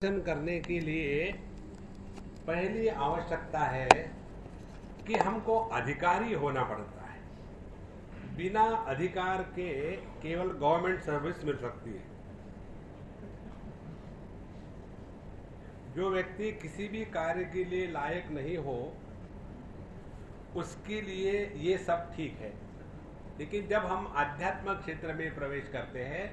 करने के लिए पहली आवश्यकता है कि हमको अधिकारी होना पड़ता है। बिना अधिकार के केवल गवर्नमेंट सर्विस मिल सकती है। जो व्यक्ति किसी भी कार्य के लिए लायक नहीं हो उसके लिए ये सब ठीक है, लेकिन जब हम आध्यात्मिक क्षेत्र में प्रवेश करते हैं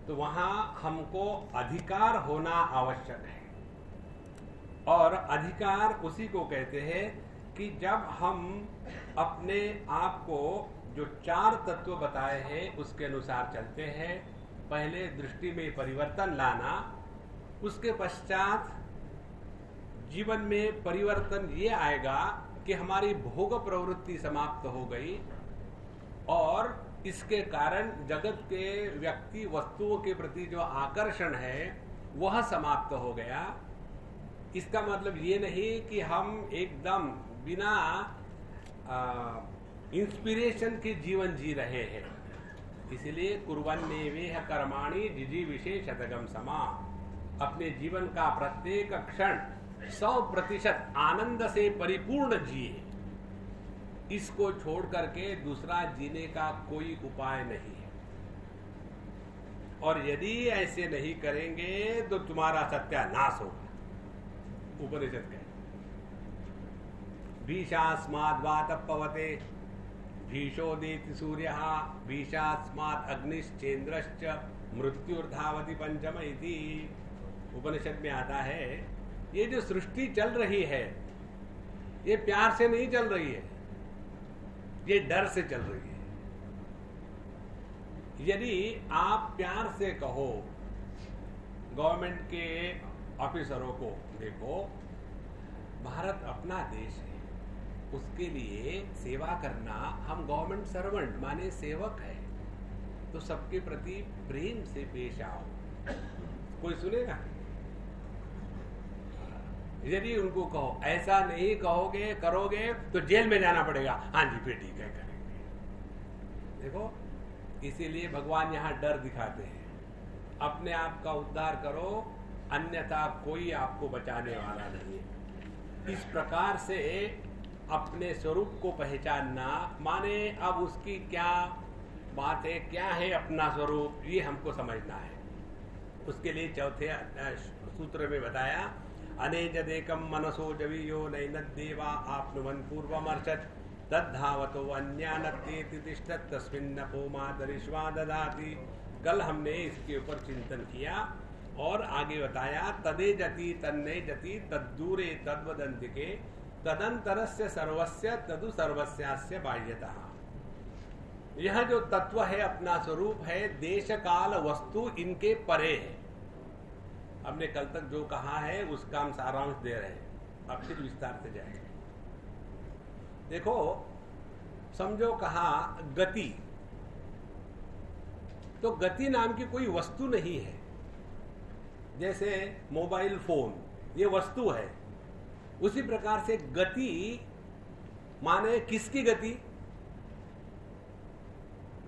तो वहाँ हमको अधिकार होना आवश्यक है। और अधिकार उसी को कहते हैं कि जब हम अपने आप को जो 4 तत्व बताए हैं उसके अनुसार चलते हैं। पहले दृष्टि में परिवर्तन लाना, उसके पश्चात जीवन में परिवर्तन ये आएगा कि हमारी भोग प्रवृत्ति समाप्त हो गई और इसके कारण जगत के व्यक्ति वस्तुओं के प्रति जो आकर्षण है वह समाप्त हो गया। इसका मतलब ये नहीं कि हम एकदम बिना इंस्पिरेशन के जीवन जी रहे हैं। इसलिए कुर्वन्नेवेह कर्माणि जिजीविषे शतगम समा, अपने जीवन का प्रत्येक क्षण 100% आनंद से परिपूर्ण जिए। इसको छोड़ करके दूसरा जीने का कोई उपाय नहीं है। और यदि ऐसे नहीं करेंगे तो तुम्हारा सत्यानाश होगा। उपनिषद कहे भीषास्माद् पवते भीषोदेति सूर्यः भीषास्माद् अग्निश्चेन्द्रश्च मृत्युर्धावति पंचम इति। उपनिषद में आता है ये जो सृष्टि चल रही है ये प्यार से नहीं चल रही है, ये डर से चल रही है। यदि आप प्यार से कहो गवर्नमेंट के ऑफिसरों को, देखो भारत अपना देश है, उसके लिए सेवा करना, हम गवर्नमेंट सर्वेंट माने सेवक है, तो सबके प्रति प्रेम से पेश आओ। कोई सुनेगा? यदि उनको कहो ऐसा नहीं कहोगे करोगे तो जेल में जाना पड़ेगा, हाँ जी फिर ठीक है करेंगे। देखो इसीलिए भगवान यहाँ डर दिखाते हैं। अपने आप का उद्धार करो, अन्यथा कोई आपको बचाने वाला नहीं है। इस प्रकार से अपने स्वरूप को पहचानना माने अब उसकी क्या बात है, क्या है अपना स्वरूप, ये हमको समझना है। उसके लिए चौथे सूत्र में बताया अनेजदेकम मनसो जवीयो नैनद्देवा आपनुवन् पूर्वमर्चत् तद्धावतो अन्यानत्तेति तिष्ठत् तस्मिन्नपो मातरिश्वा ददाति। कल हमने इसके ऊपर चिंतन किया और आगे बताया तदे जति तन्ने जति तद्दूरे तद्वदन्तिके तदंतरस्य सर्वस्य तदु सर्वस्यास्य बाह्यतः। यह जो तत्व है अपना स्वरूप है, देश काल वस्तु इनके परे है। हमने कल तक जो कहा है उसका हम सारांश दे रहे हैं, अब फिर विस्तार से जाएंगे। देखो समझो कहा गति, तो गति नाम की कोई वस्तु नहीं है। जैसे मोबाइल फोन ये वस्तु है, उसी प्रकार से गति माने किसकी गति?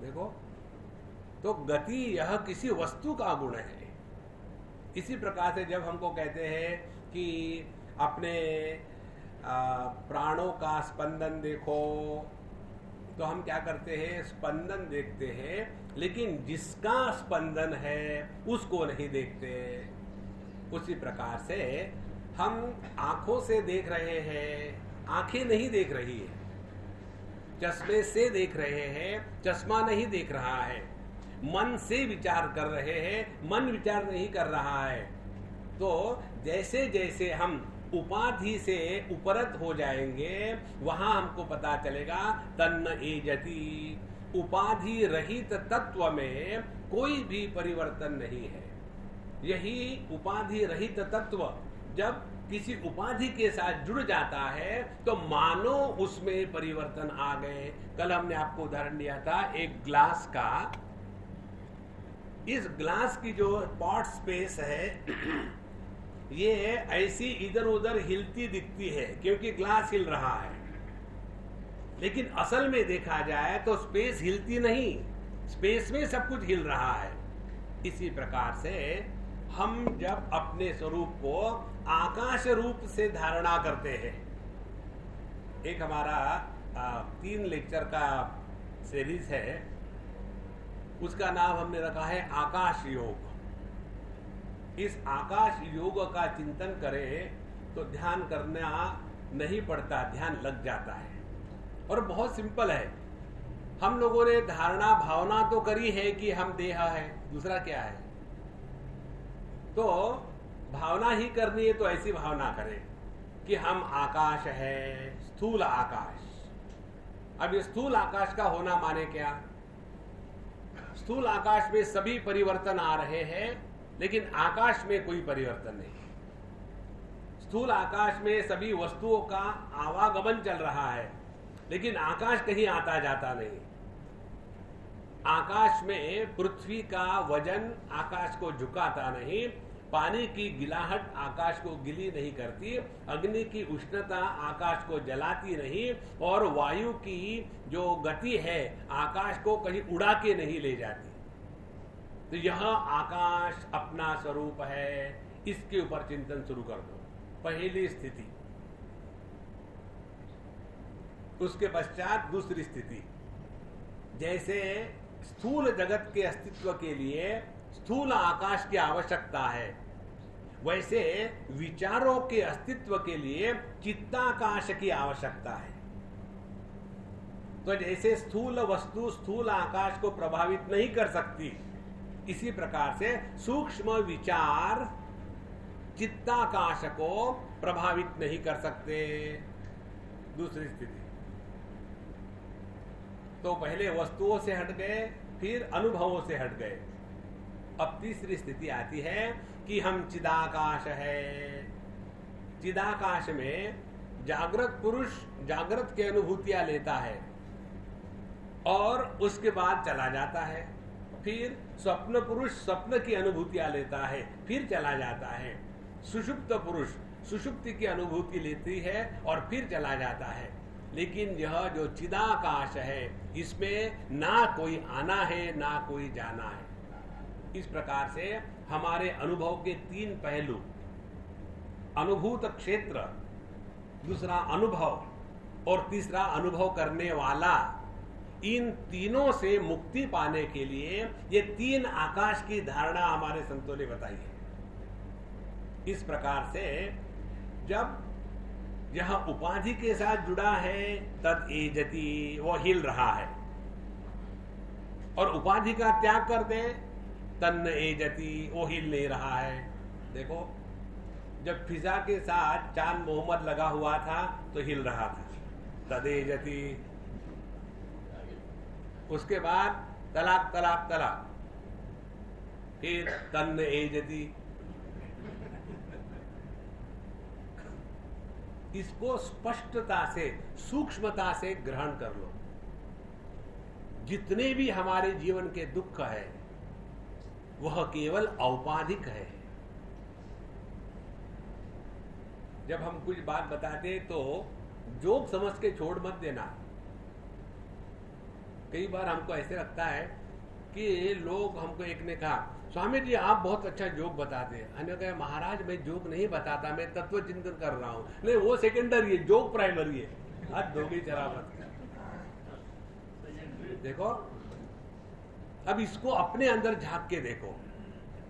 देखो तो गति यह किसी वस्तु का गुण है। इसी प्रकार से जब हमको कहते हैं कि अपने प्राणों का स्पंदन देखो, तो हम क्या करते हैं? स्पंदन देखते हैं, लेकिन जिसका स्पंदन है उसको नहीं देखते। उसी प्रकार से हम आंखों से देख रहे हैं, आंखें नहीं देख रही है। चश्मे से देख रहे हैं, चश्मा नहीं देख रहा है। मन से विचार कर रहे हैं, मन विचार नहीं कर रहा है। तो जैसे जैसे हम उपाधि से उपरत हो जाएंगे वहां हमको पता चलेगा तन्न एजति। उपाधि रहित तत्व में कोई भी परिवर्तन नहीं है। यही उपाधि रहित तत्व जब किसी उपाधि के साथ जुड़ जाता है तो मानो उसमें परिवर्तन आ गए। कल हमने आपको उदाहरण दिया था एक ग्लास का। इस ग्लास की जो पॉट स्पेस है ये ऐसी इधर उधर हिलती दिखती है क्योंकि ग्लास हिल रहा है, लेकिन असल में देखा जाए तो स्पेस हिलती नहीं, स्पेस में सब कुछ हिल रहा है। इसी प्रकार से हम जब अपने स्वरूप को आकाश रूप से धारणा करते हैं, एक हमारा 3 लेक्चर का सीरीज है, उसका नाम हमने रखा है आकाश योग। इस आकाश योग का चिंतन करें तो ध्यान करना नहीं पड़ता, ध्यान लग जाता है और बहुत सिंपल है। हम लोगों ने धारणा भावना तो करी है कि हम देह है, दूसरा क्या है? तो भावना ही करनी है तो ऐसी भावना करें कि हम आकाश है, स्थूल आकाश। अब ये स्थूल आकाश का होना माने क्या? स्थूल आकाश में सभी परिवर्तन आ रहे हैं, लेकिन आकाश में कोई परिवर्तन नहीं। स्थूल आकाश में सभी वस्तुओं का आवागमन चल रहा है, लेकिन आकाश कहीं आता जाता नहीं। आकाश में पृथ्वी का वजन आकाश को झुकाता नहीं, पानी की गिलाहट आकाश को गिली नहीं करती, अग्नि की उष्णता आकाश को जलाती नहीं, और वायु की जो गति है आकाश को कहीं उड़ा के नहीं ले जाती। तो यह आकाश अपना स्वरूप है, इसके ऊपर चिंतन शुरू कर दो, पहली स्थिति। उसके पश्चात दूसरी स्थिति, जैसे स्थूल जगत के अस्तित्व के लिए स्थूल आकाश की आवश्यकता है, वैसे विचारों के अस्तित्व के लिए चित्ताकाश की आवश्यकता है। तो जैसे स्थूल वस्तु स्थूल आकाश को प्रभावित नहीं कर सकती, इसी प्रकार से सूक्ष्म विचार चित्ताकाश को प्रभावित नहीं कर सकते। दूसरी स्थिति, तो पहले वस्तुओं से हट गए, फिर अनुभवों से हट गए। अब तीसरी स्थिति आती है कि हम चिदाकाश है। चिदाकाश में जागृत पुरुष जागृत की अनुभूतियां लेता है और उसके बाद चला जाता है, फिर स्वप्न पुरुष स्वप्न की अनुभूतियां लेता है, फिर चला जाता है। सुषुप्त पुरुष सुषुप्ति की अनुभूति लेती है और फिर चला जाता है। लेकिन यह जो चिदाकाश है, इसमें ना कोई आना है ना कोई जाना है। इस प्रकार से हमारे अनुभव के 3 पहलू, अनुभूत क्षेत्र, दूसरा अनुभव और तीसरा अनुभव करने वाला, इन तीनों से मुक्ति पाने के लिए ये 3 आकाश की धारणा हमारे संतों ने बताई है। इस प्रकार से जब यह उपाधि के साथ जुड़ा है तद एजति, वो हिल रहा है, और उपाधि का त्याग कर दे तन्न एजति, वो हिल नहीं रहा है। देखो, जब फिजा के साथ चांद मोहम्मद लगा हुआ था तो हिल रहा था, तद एजति। उसके बाद तलाक तलाक तलाक, फिर तन्न एजति। इसको स्पष्टता से सूक्ष्मता से ग्रहण कर लो। जितने भी हमारे जीवन के दुख है वह केवल औपाधिक है। जब हम कुछ बात बताते तो जोक समझ के छोड़ मत देना। कई बार हमको ऐसे लगता है कि लोग, हमको एक ने कहा, स्वामी जी आप बहुत अच्छा जोक बताते हैं। हमने कहा महाराज मैं जोक नहीं बताता, मैं तत्व चिंतन कर रहा हूं। नहीं, वो सेकेंडरी है, जोक प्राइमरी है। हाथ धोगी शराबत। देखो, अब इसको अपने अंदर झांक के देखो।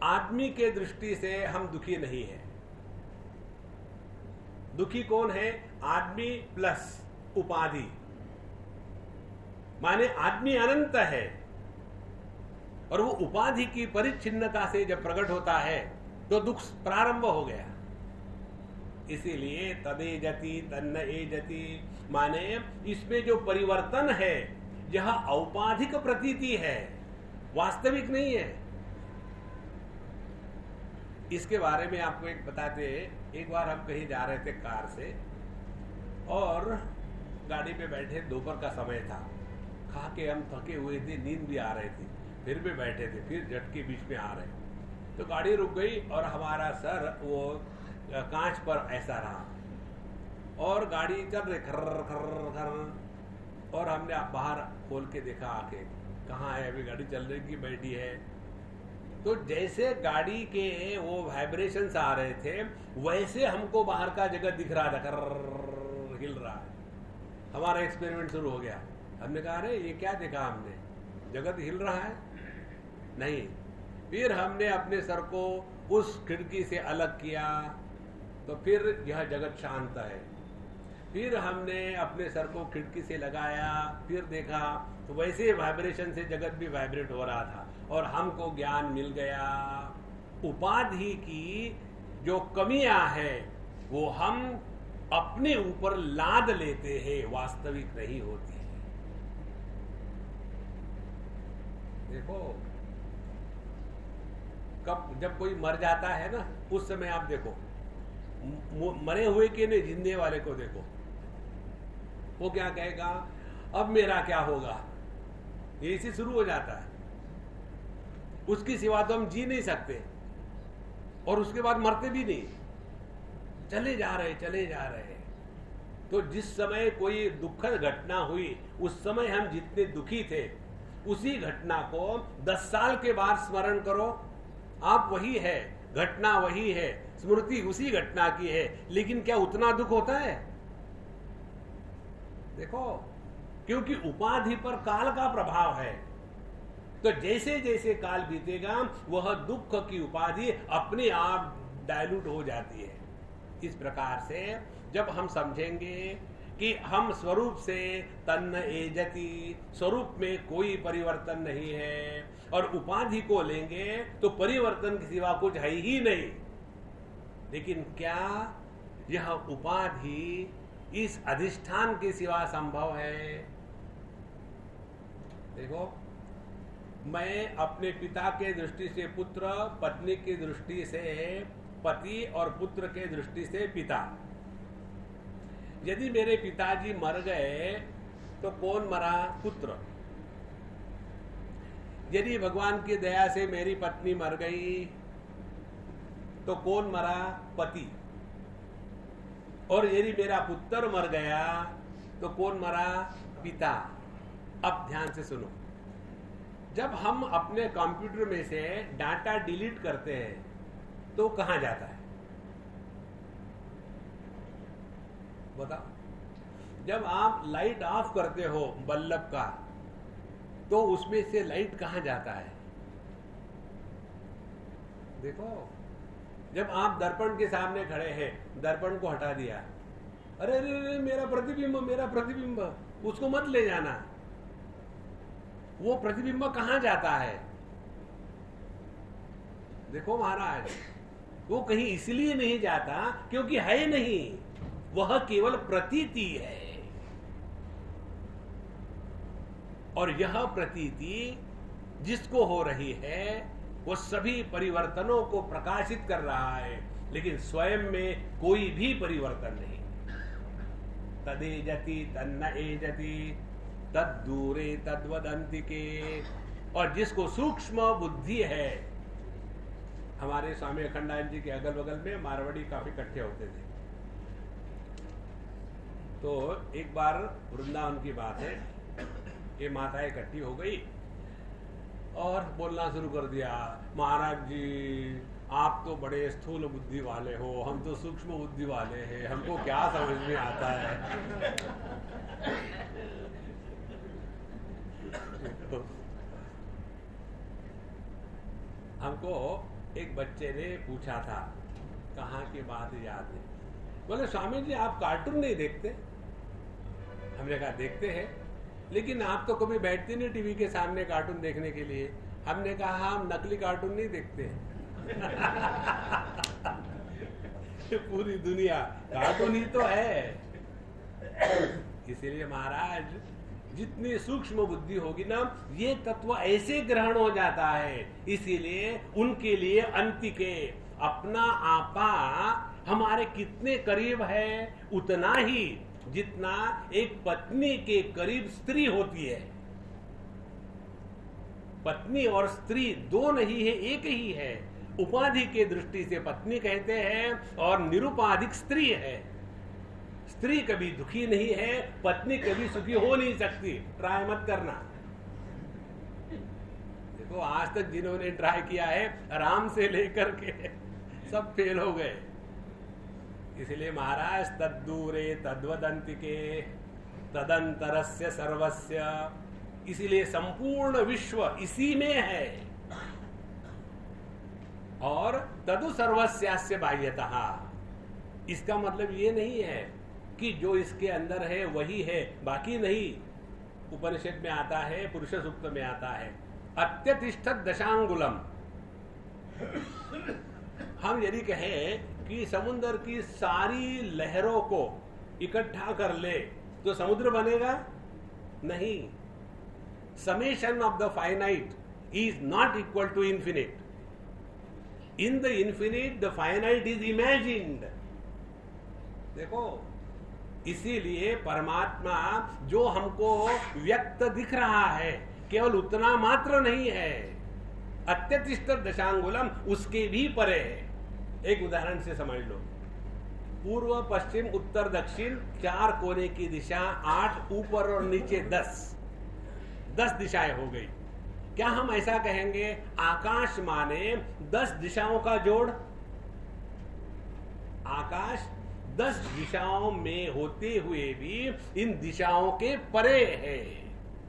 आदमी के दृष्टि से हम दुखी नहीं है। दुखी कौन है? आदमी प्लस उपाधि, माने आदमी अनंत है, और वो उपाधि की परिच्छिन्नता से जब प्रकट होता है तो दुख प्रारंभ हो गया। इसीलिए तदेजति तन्न एजति, माने इसमें जो परिवर्तन है यह औपाधिक प्रतीति है, वास्तविक नहीं है। इसके बारे में आपको एक बताते, एक बार हम कहीं जा रहे थे कार से, और गाड़ी पे बैठे, दोपहर का समय था, खा के हम थके हुए थे, नींद भी आ रही थी, फिर भी बैठे थे, फिर झटके बीच में आ रहे, तो गाड़ी रुक गई और हमारा सर वो कांच पर ऐसा रहा, और गाड़ी चल रही खर्र खर्र खर्र, और हमने बाहर खोल के देखा आके, कहाँ है अभी गाड़ी चल रही की बैठी है। तो जैसे गाड़ी के वो वाइब्रेशंस आ रहे थे वैसे हमको बाहर का जगत दिख रहा था, कर्र हिल रहा है। हमारा एक्सपेरिमेंट शुरू हो गया। हमने कहा अरे ये क्या देखा हमने, जगत हिल रहा है? नहीं। फिर हमने अपने सर को उस खिड़की से अलग किया तो फिर यह जगत शांत है। फिर हमने अपने सर को खिड़की से लगाया, फिर देखा तो वैसे वाइब्रेशन से जगत भी वाइब्रेट हो रहा था और हमको ज्ञान मिल गया। उपाधि की जो कमियां है वो हम अपने ऊपर लाद लेते हैं, वास्तविक नहीं होती है। देखो कब जब कोई मर जाता है ना, उस समय आप देखो, मरे हुए के नहीं, जिंदे वाले को देखो, वो क्या कहेगा, अब मेरा क्या होगा, यही से शुरू हो जाता है। उसकी सिवा तो हम जी नहीं सकते और उसके बाद मरते भी नहीं, चले जा रहे। तो जिस समय कोई दुखद घटना हुई उस समय हम जितने दुखी थे उसी घटना को 10 साल के बाद स्मरण करो, आप वही है, घटना वही है, स्मृति उसी घटना की है, लेकिन क्या उतना दुख होता है? देखो, क्योंकि उपाधि पर काल का प्रभाव है। तो जैसे जैसे काल बीतेगा वह दुख की उपाधि अपने आप डायलूट हो जाती है। इस प्रकार से जब हम समझेंगे कि हम स्वरूप से तन्न एजति, स्वरूप में कोई परिवर्तन नहीं है, और उपाधि को लेंगे तो परिवर्तन के सिवा कुछ है ही नहीं। लेकिन क्या यह उपाधि इस अधिष्ठान के सिवा संभव है? देखो, मैं अपने पिता के दृष्टि से पुत्र, पत्नी की दृष्टि से पति और पुत्र के दृष्टि से पिता। यदि मेरे पिताजी मर गए तो कौन मरा? पुत्र। यदि भगवान की दया से मेरी पत्नी मर गई तो कौन मरा? पति। और यदि मेरा पुत्र मर गया तो कौन मरा? पिता। अब ध्यान से सुनो, जब हम अपने कंप्यूटर में से डाटा डिलीट करते हैं तो कहां जाता है? बताओ। जब आप लाइट ऑफ करते हो बल्ब का तो उसमें से लाइट कहां जाता है? देखो, जब आप दर्पण के सामने खड़े हैं, दर्पण को हटा दिया, अरे अरे अरे मेरा प्रतिबिंब, उसको मत ले जाना। वो प्रतिबिंब कहां जाता है? देखो महाराज, वो कहीं इसलिए नहीं जाता क्योंकि है नहीं, वह केवल प्रतीति है। और यह प्रतीति जिसको हो रही है वो सभी परिवर्तनों को प्रकाशित कर रहा है, लेकिन स्वयं में कोई भी परिवर्तन नहीं। तदेजति तन्न एजति तद्दूरे तद्वदन्तिके। और जिसको सूक्ष्म बुद्धि है, हमारे स्वामी अखंडानंद जी के अगल बगल में मारवाड़ी काफी इकट्ठे होते थे। तो एक बार वृंदावन की बात है, ये माताएं इकट्ठी हो गई और बोलना शुरू कर दिया, महाराज जी आप तो बड़े स्थूल बुद्धि वाले हो, हम तो सूक्ष्म बुद्धि वाले हैं, हमको क्या समझ में आता है। हमको एक बच्चे ने पूछा था, कहाँ की बात याद नहीं, बोले स्वामी जी आप कार्टून नहीं देखते? हमने कहा देखते हैं, लेकिन आप तो कभी बैठते नहीं टीवी के सामने कार्टून देखने के लिए। हमने कहा हम नकली कार्टून नहीं देखते पूरी दुनिया कार्टून ही तो है। इसीलिए महाराज, जितनी सूक्ष्म बुद्धि होगी ना, ये तत्व ऐसे ग्रहण हो जाता है। इसीलिए उनके लिए अंतिके अपना आपा हमारे कितने करीब है, उतना ही जितना एक पत्नी के करीब स्त्री होती है। पत्नी और स्त्री दो नहीं है, एक ही है। उपाधि के दृष्टि से पत्नी कहते हैं और निरुपाधिक स्त्री है। स्त्री कभी दुखी नहीं है, पत्नी कभी सुखी हो नहीं सकती। ट्राई मत करना। देखो आज तक जिन्होंने ट्राई किया है राम से लेकर के सब फेल हो गए। इसलिए महाराज तद्दूरे तद्वदंतिके तदंतरस्य सर्वस्य, इसीलिए संपूर्ण विश्व इसी में है। और तदु सर्वस्यास्य बाह्यतः, इसका मतलब ये नहीं है कि जो इसके अंदर है वही है, बाकी नहीं। उपनिषद में आता है, पुरुष सूक्त में आता है, अत्यतिष्ठत दशांगुलम। हम यदि कहें कि समुद्र की सारी लहरों को इकट्ठा कर ले तो समुद्र बनेगा? नहीं। Summation of the finite is not equal to infinite. In the infinite the finite is imagined. देखो, इसीलिए परमात्मा जो हमको व्यक्त दिख रहा है केवल उतना मात्र नहीं है, अत्यतिष्ठ दशांगुलम, उसके भी परे है। एक उदाहरण से समझ लो, पूर्व पश्चिम उत्तर दक्षिण 4 कोने की दिशा 8, ऊपर और नीचे 10 दिशाएं हो गई। क्या हम ऐसा कहेंगे आकाश माने 10 दिशाओं का जोड़? आकाश 10 दिशाओं में होते हुए भी इन दिशाओं के परे है।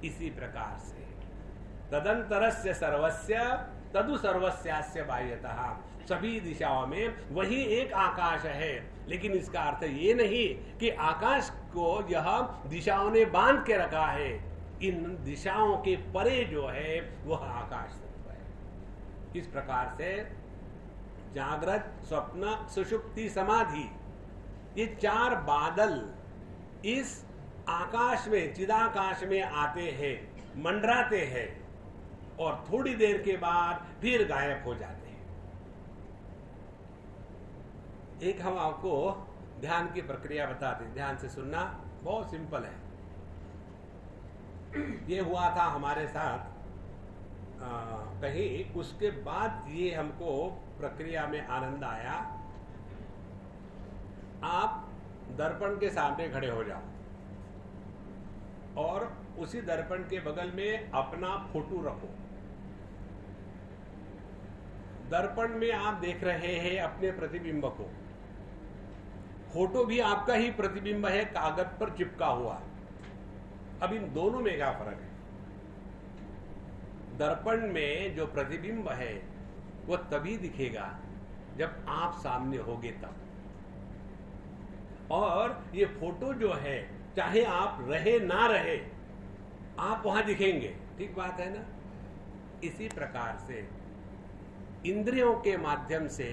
इसी प्रकार से तदंतरस्य सर्वस्य तदु सर्वस्यास्य बाह्यतः, सभी दिशाओं में वही एक आकाश है। लेकिन इसका अर्थ ये नहीं कि आकाश को यह दिशाओं ने बांध के रखा है। इन दिशाओं के परे जो है वह आकाश तत्व है। इस प्रकार से जागृत, स्वप्न, सुषुप्ति, समाधि, ये 4 बादल इस आकाश में, चिदाकाश में आते हैं, मंडराते हैं और थोड़ी देर के बाद फिर गायब हो जाते हैं। एक हम आपको ध्यान की प्रक्रिया बताते हैं, ध्यान से सुनना, बहुत सिंपल है। ये हुआ था हमारे साथ कहीं, उसके बाद ये हमको प्रक्रिया में आनंद आया। आप दर्पण के सामने खड़े हो जाओ और उसी दर्पण के बगल में अपना फोटो रखो। दर्पण में आप देख रहे हैं अपने प्रतिबिंब को, फोटो भी आपका ही प्रतिबिंब है, कागज पर चिपका हुआ। अब इन दोनों में क्या फर्क है? दर्पण में जो प्रतिबिंब है वो तभी दिखेगा जब आप सामने होगे तब, और ये फोटो जो है चाहे आप रहे ना रहे आप वहां दिखेंगे। ठीक बात है ना? इसी प्रकार से इंद्रियों के माध्यम से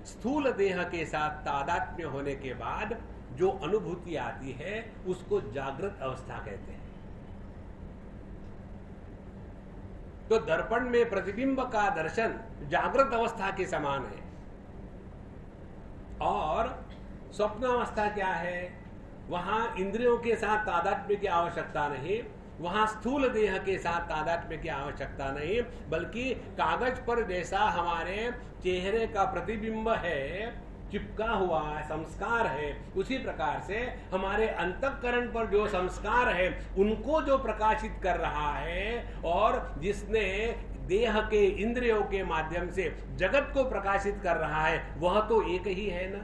स्थूल देह के साथ तादात्म्य होने के बाद जो अनुभूति आती है उसको जागृत अवस्था कहते हैं। तो दर्पण में प्रतिबिंब का दर्शन जागृत अवस्था के समान है। और स्वप्न अवस्था क्या है? वहां इंद्रियों के साथ तादात्म्य की आवश्यकता नहीं, वहां स्थूल देह के साथ तादात्म्य की आवश्यकता नहीं, बल्कि कागज पर जैसा हमारे चेहरे का प्रतिबिंब है, चिपका हुआ है, संस्कार है, उसी प्रकार से हमारे अंतःकरण पर जो संस्कार है उनको जो प्रकाशित कर रहा है और जिसने देह के इंद्रियों के माध्यम से जगत को प्रकाशित कर रहा है वह तो एक ही है ना।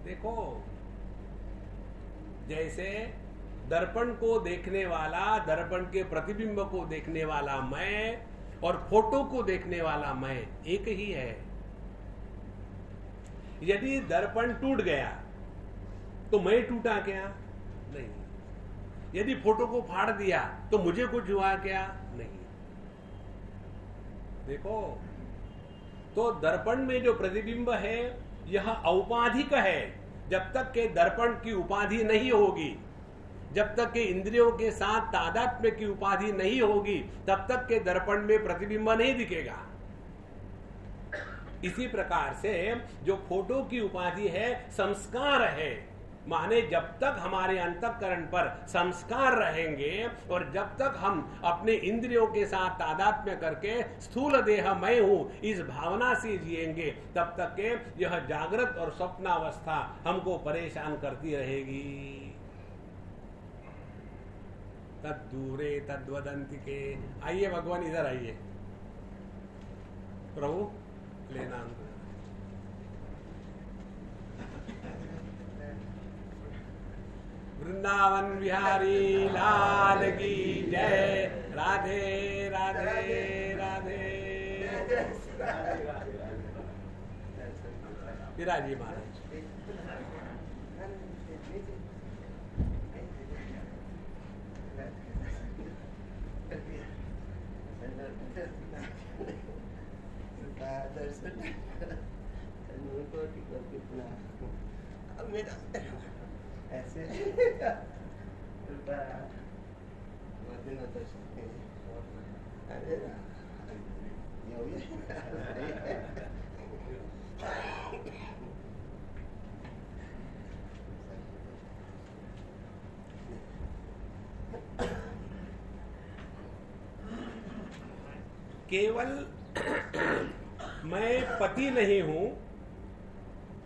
देखो, जैसे दर्पण को देखने वाला, दर्पण के प्रतिबिंब को देखने वाला मैं और फोटो को देखने वाला मैं एक ही है। यदि दर्पण टूट गया तो मैं टूटा क्या? नहीं। यदि फोटो को फाड़ दिया तो मुझे कुछ हुआ क्या? नहीं। देखो, तो दर्पण में जो प्रतिबिंब है यह औपाधिक है। जब तक के दर्पण की उपाधि नहीं होगी, जब तक के इंद्रियों के साथ तादात्म्य की उपाधि नहीं होगी, तब तक के दर्पण में प्रतिबिंब नहीं दिखेगा। इसी प्रकार से जो फोटो की उपाधि है संस्कार है, माने जब तक हमारे अंतःकरण पर संस्कार रहेंगे और जब तक हम अपने इंद्रियों के साथ तादात्म्य करके स्थूल देह मैं हूं इस भावना से जिएंगे, तब तक के यह जागृत और स्वप्नावस्था हमको परेशान करती रहेगी। तद दूरे तद वदंति के। आइए भगवान इधर आइए, प्रभु लेना। वृंदावन बिहारी लाल की जय। राधे राधे राधे। विराजी महाराज। ऐसे केवल मैं पति नहीं हूं,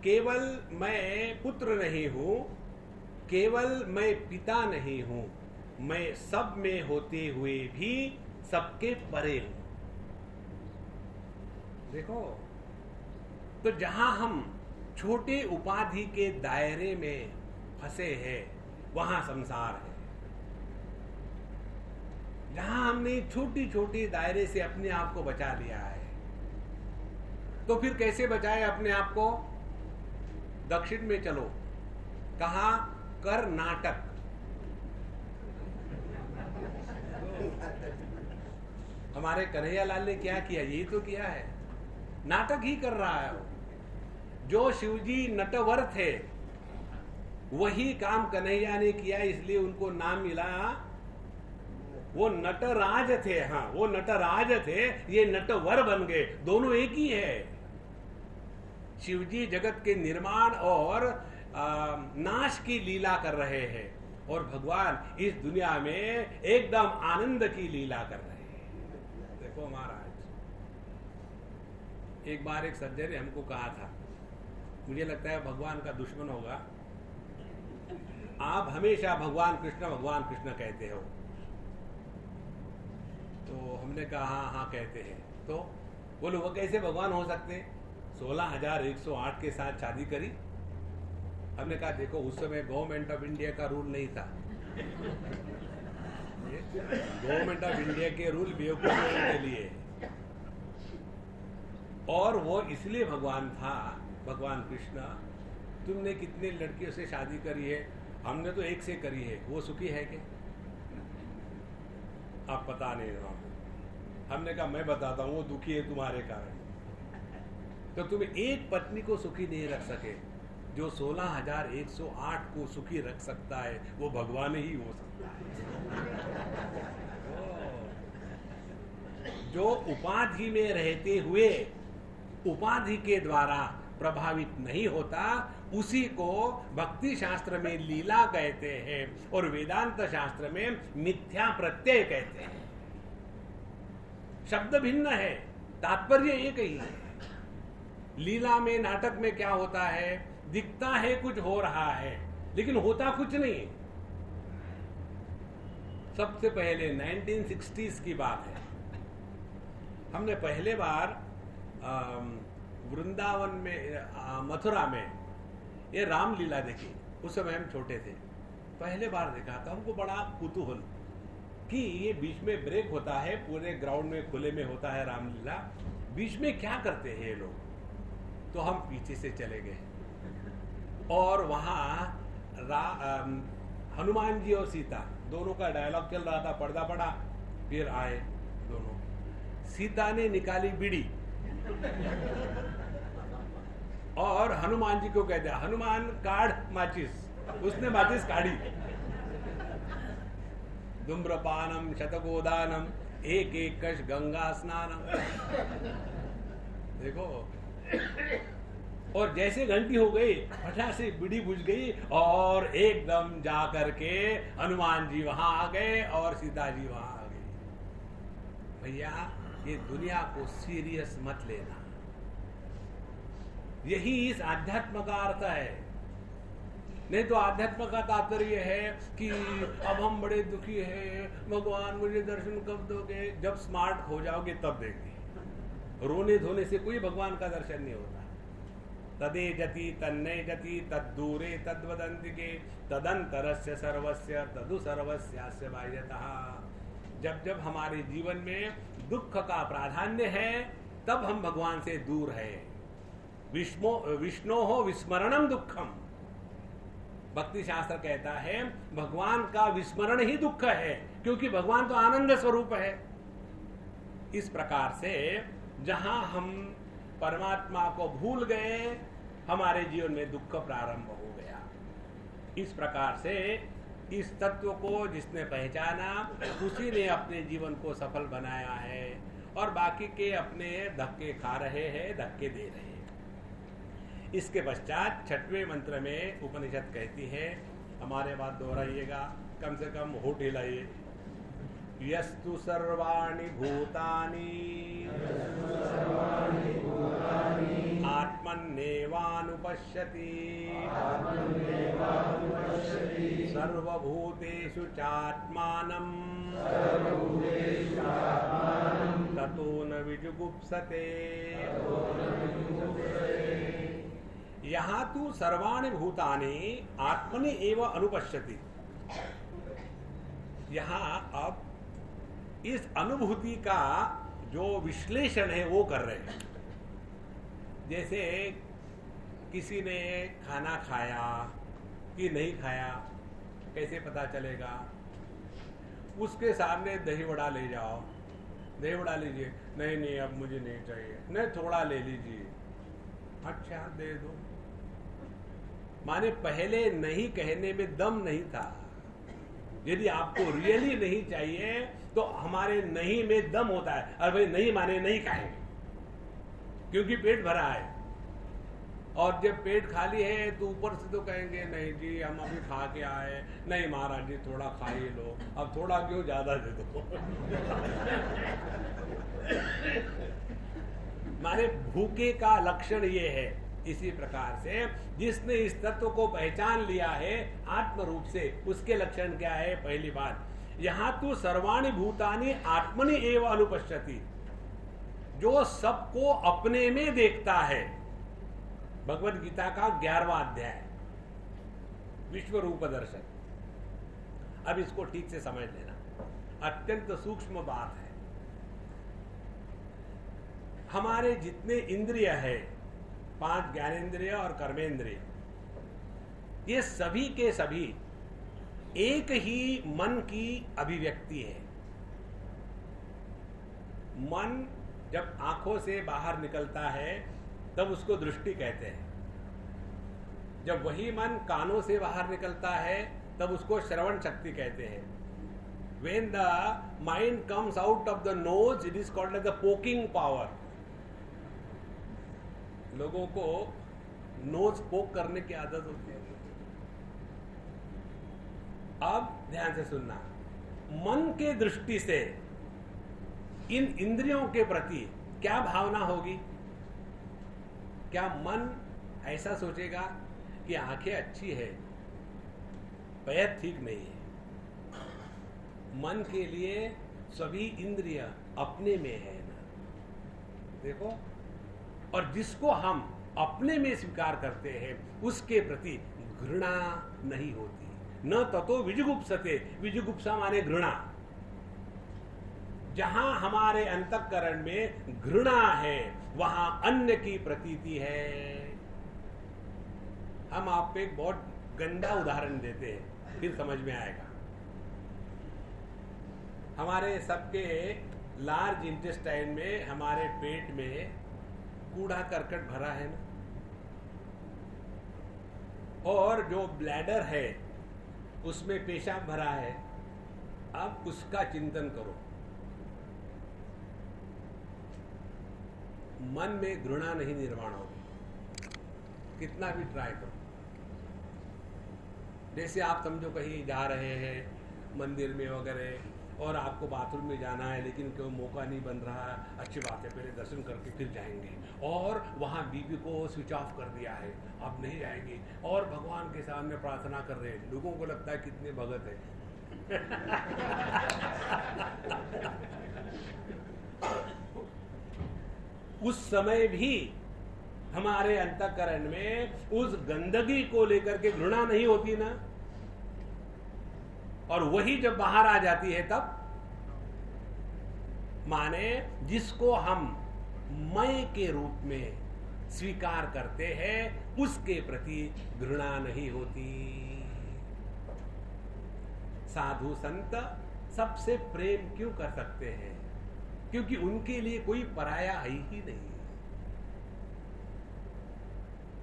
केवल मैं पुत्र नहीं हूं, केवल मैं पिता नहीं हूं, मैं सब में होते हुए भी सबके परे हूं। देखो, तो जहां हम छोटे उपाधि के दायरे में फंसे हैं, वहां संसार है। जहां हमने छोटी छोटी दायरे से अपने आप को बचा लिया है, तो फिर कैसे बचाए अपने आप को? दक्षिण में चलो, कहा कर्नाटक। हमारे कन्हैयालाल ने क्या किया? यही तो किया है, नाटक ही कर रहा है। जो शिवजी नटवर थे वही काम कन्हैया ने किया, इसलिए उनको नाम मिला। वो नटराज थे, हाँ वो नटराज थे, ये नटवर बन गए, दोनों एक ही है। शिवजी जगत के निर्माण और नाश की लीला कर रहे हैं, और भगवान इस दुनिया में एकदम आनंद की लीला कर रहे हैं। देखो महाराज, एक बार एक सज्जन ने हमको कहा था, मुझे लगता है भगवान का दुश्मन होगा, आप हमेशा भगवान कृष्ण कहते हो। तो हमने कहा हाँ हाँ कहते हैं। तो बोलो वो कैसे भगवान हो सकते? 16,108 के साथ शादी करी। हमने कहा देखो, उस समय गवर्नमेंट ऑफ इंडिया का रूल नहीं था। गवर्नमेंट ऑफ इंडिया के रूल बेवकूफों के लिए, और वो इसलिए भगवान था, भगवान कृष्ण। तुमने कितने लड़कियों से शादी करी है? हमने तो एक से करी है। वो सुखी है क्या? आप पता नहीं रहा। हमने कहा मैं बताता हूँ, वो दुखी है तुम्हारे कारण। तो तुम एक पत्नी को सुखी नहीं रख सके, जो 16,108 को सुखी रख सकता है वो भगवान ही हो सकता है। जो उपाधि में रहते हुए उपाधि के द्वारा प्रभावित नहीं होता, उसी को भक्ति शास्त्र में लीला कहते हैं और वेदांत शास्त्र में मिथ्या प्रत्यय कहते हैं। शब्द भिन्न है, तात्पर्य एक ही है। लीला में, नाटक में क्या होता है? दिखता है कुछ हो रहा है, लेकिन होता कुछ नहीं। सबसे पहले 1960s की बात है, हमने पहले बार वृंदावन में, मथुरा में ये रामलीला देखी। उस समय हम छोटे थे, पहले बार देखा था। हमको बड़ा कुतूहल कि ये बीच में ब्रेक होता है, पूरे ग्राउंड में खुले में होता है रामलीला, बीच में क्या करते हैं ये लोग? तो हम पीछे से चले गए और वहाँ हनुमान जी और सीता दोनों का डायलॉग चल रहा था, पर्दा पड़ा, फिर आए दोनों। सीता ने निकाली बीड़ी और हनुमान जी को कहते हैं हनुमान काढ़ माचिस। उसने माचिस काढ़ी। धूम्रपानम शतगोदानम एक एक कश गंगा स्नानम। देखो, और जैसे घंटी हो गई, फटा से बीड़ी बुझ गई और एकदम जा करके हनुमान जी वहां आ गए और सीता जी वहां आ गई। भैया, ये दुनिया को सीरियस मत लेना, यही इस आध्यात्म का अर्थ है। नहीं तो आध्यात्म का तात्पर्य है कि अब हम बड़े दुखी हैं, भगवान मुझे दर्शन कब दोगे? जब स्मार्ट हो जाओगे तब देंगे। रोने धोने से कोई भगवान का दर्शन नहीं होता। तदे जति तन्नय जति तद्दूरे तद्वदन्तिके तदंतरस्य सर्वस्य तदु सर्वस्यास्य बाह्यतः। जब जब हमारे जीवन में दुख का प्राधान्य है तब हम भगवान से दूर है। विष्णो हो विस्मरणम दुखम। भक्ति शास्त्र कहता है भगवान का विस्मरण ही दुख है, क्योंकि भगवान तो आनंद स्वरूप है। इस प्रकार से जहां हम परमात्मा को भूल गए, हमारे जीवन में दुख प्रारंभ हो गया। इस प्रकार से इस तत्व को जिसने पहचाना उसी ने अपने जीवन को सफल बनाया है, और बाकी के अपने धक्के खा रहे हैं, धक्के दे रहे हैं। इसके पश्चात 6वें मंत्र में उपनिषद कहती है, हमारे बात दोहराइएगा, कम से कम होठ हिलाइए। यस्तु सर्वाणि भूतानि आत्मन्नेवानुपश्यति सर्वभूतेषु चात्मानं ततो न विजुगुप्सते। यहाँ तू सर्वाणि भूतानि आत्मनि एव अनुपश्यति। यहाँ अब इस अनुभूति का जो विश्लेषण है वो कर रहे हैं। जैसे किसी ने खाना खाया कि नहीं खाया, कैसे पता चलेगा? उसके सामने दही वड़ा ले जाओ, दही वड़ा लीजिए, नहीं नहीं अब मुझे नहीं चाहिए, नहीं थोड़ा ले लीजिए, अच्छा दे दो। माने पहले नहीं कहने में दम नहीं था। यदि आपको रियली नहीं चाहिए तो हमारे नहीं में दम होता है, अरे भाई नहीं माने नहीं खाएंगे, क्योंकि पेट भरा है। और जब पेट खाली है तो ऊपर से तो कहेंगे नहीं जी हम अभी खा के आए, नहीं महाराज जी थोड़ा खा ही लो, अब थोड़ा क्यों ज्यादा दे दो। माने भूखे का लक्षण ये है। इसी प्रकार से जिसने इस तत्व को पहचान लिया है आत्म रूप से, उसके लक्षण क्या है? पहली बात, यहाँ तो सर्वाणि भूतानि आत्मनि एव अनुपश्यति, जो सबको अपने में देखता है। भगवद गीता का 11वां अध्याय, विश्व रूप दर्शन। अब इसको ठीक से समझ लेना, अत्यंत सूक्ष्म बात है। हमारे जितने इंद्रिय है, 5 ज्ञानेंद्रिय और कर्मेंद्रिय, ये सभी के सभी एक ही मन की अभिव्यक्ति है। मन जब आंखों से बाहर निकलता है तब उसको दृष्टि कहते हैं। जब वही मन कानों से बाहर निकलता है तब उसको श्रवण शक्ति कहते हैं। When the mind comes out of the nose, it is called as the poking power. लोगों को नोज पोक करने की आदत होती है। अब ध्यान से सुनना, मन के दृष्टि से इन इंद्रियों के प्रति क्या भावना होगी? क्या मन ऐसा सोचेगा कि आंखें अच्छी है, पैर ठीक नहीं है? मन के लिए सभी इंद्रिय अपने में है ना, देखो। और जिसको हम अपने में स्वीकार करते हैं उसके प्रति घृणा नहीं होती। न ततो विजुगुप्सते, विजुगुप्सा माने घृणा। जहां हमारे अंतःकरण में घृणा है वहां अन्य की प्रतीति है। हम आपको एक बहुत गंदा उदाहरण देते हैं, फिर समझ में आएगा। हमारे सबके लार्ज इंटेस्टाइन में, हमारे पेट में कूड़ा करकट भरा है ना, और जो ब्लैडर है उसमें पेशाब भरा है। अब उसका चिंतन करो, मन में घृणा नहीं निर्माण होगी, कितना भी ट्राई करो। जैसे आप समझो कहीं जा रहे हैं मंदिर में वगैरह, और आपको बाथरूम में जाना है लेकिन कोई मौका नहीं बन रहा, अच्छी बात है पहले दर्शन करके फिर जाएंगे, और वहाँ बीबी को स्विच ऑफ कर दिया है, अब नहीं जाएंगे, और भगवान के सामने प्रार्थना कर रहे हैं। लोगों को लगता है कितने भगत है। उस समय भी हमारे अंतःकरण में उस गंदगी को लेकर के घृणा नहीं होती ना, और वही जब बाहर आ जाती है तब माने जिसको हम मैं के रूप में स्वीकार करते हैं उसके प्रति घृणा नहीं होती। साधु संत सबसे प्रेम क्यों कर सकते हैं? क्योंकि उनके लिए कोई पराया है ही नहीं।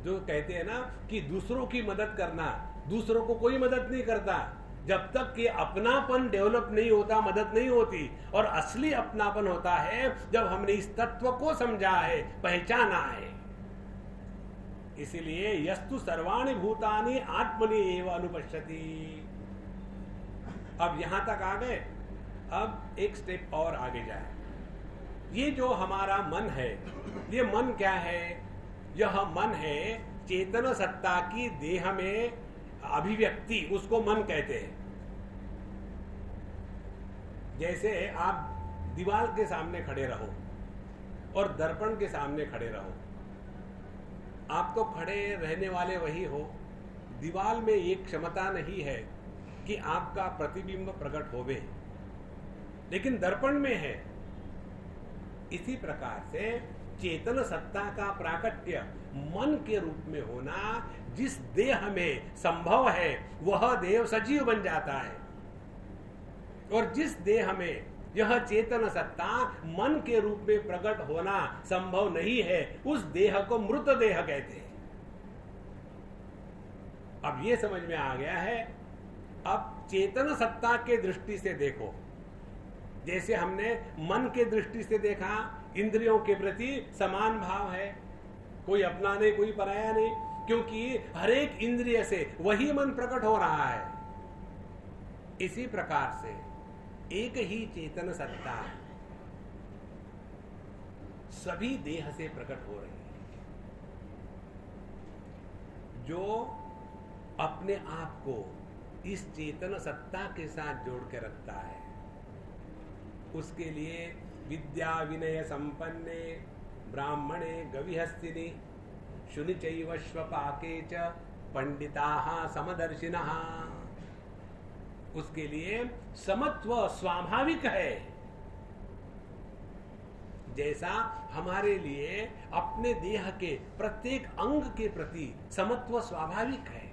जो कहते हैं ना कि दूसरों की मदद करना, दूसरों को कोई मदद नहीं करता जब तक कि अपनापन डेवलप नहीं होता, मदद नहीं होती। और असली अपनापन होता है जब हमने इस तत्व को समझा है, पहचाना है। इसीलिए यस्तु सर्वाणि भूतानि आत्मनि एव अनुपश्यति। अब यहां तक आ गए, अब एक स्टेप और आगे जाए। ये जो हमारा मन है, ये मन क्या है? यह मन है चेतन सत्ता की देह में अभिव्यक्ति, उसको मन कहते हैं। जैसे आप दीवार के सामने खड़े रहो और दर्पण के सामने खड़े रहो, आप तो खड़े रहने वाले वही हो। दीवार में एक क्षमता नहीं है कि आपका प्रतिबिंब प्रकट होवे, लेकिन दर्पण में है। इसी प्रकार से चेतन सत्ता का प्राकट्य मन के रूप में होना जिस देह में संभव है वह देव सजीव बन जाता है, और जिस देह में यह चेतन सत्ता मन के रूप में प्रकट होना संभव नहीं है उस देह को मृत देह कहते हैं। अब यह समझ में आ गया है। अब चेतन सत्ता के दृष्टि से देखो, जैसे हमने मन के दृष्टि से देखा, इंद्रियों के प्रति समान भाव है, कोई अपना नहीं कोई पराया नहीं, क्योंकि हर एक इंद्रिय से वही मन प्रकट हो रहा है। इसी प्रकार से एक ही चेतन सत्ता सभी देह से प्रकट हो रही है। जो अपने आप को इस चेतन सत्ता के साथ जोड़ के रखता है उसके लिए विद्या विनय संपन्ने ब्राह्मणे गविहस्तिनि शुनिचैव श्वपाके च पंडिताः समदर्शिनः, उसके लिए समत्व स्वाभाविक है। जैसा हमारे लिए अपने देह के प्रत्येक अंग के प्रति समत्व स्वाभाविक है।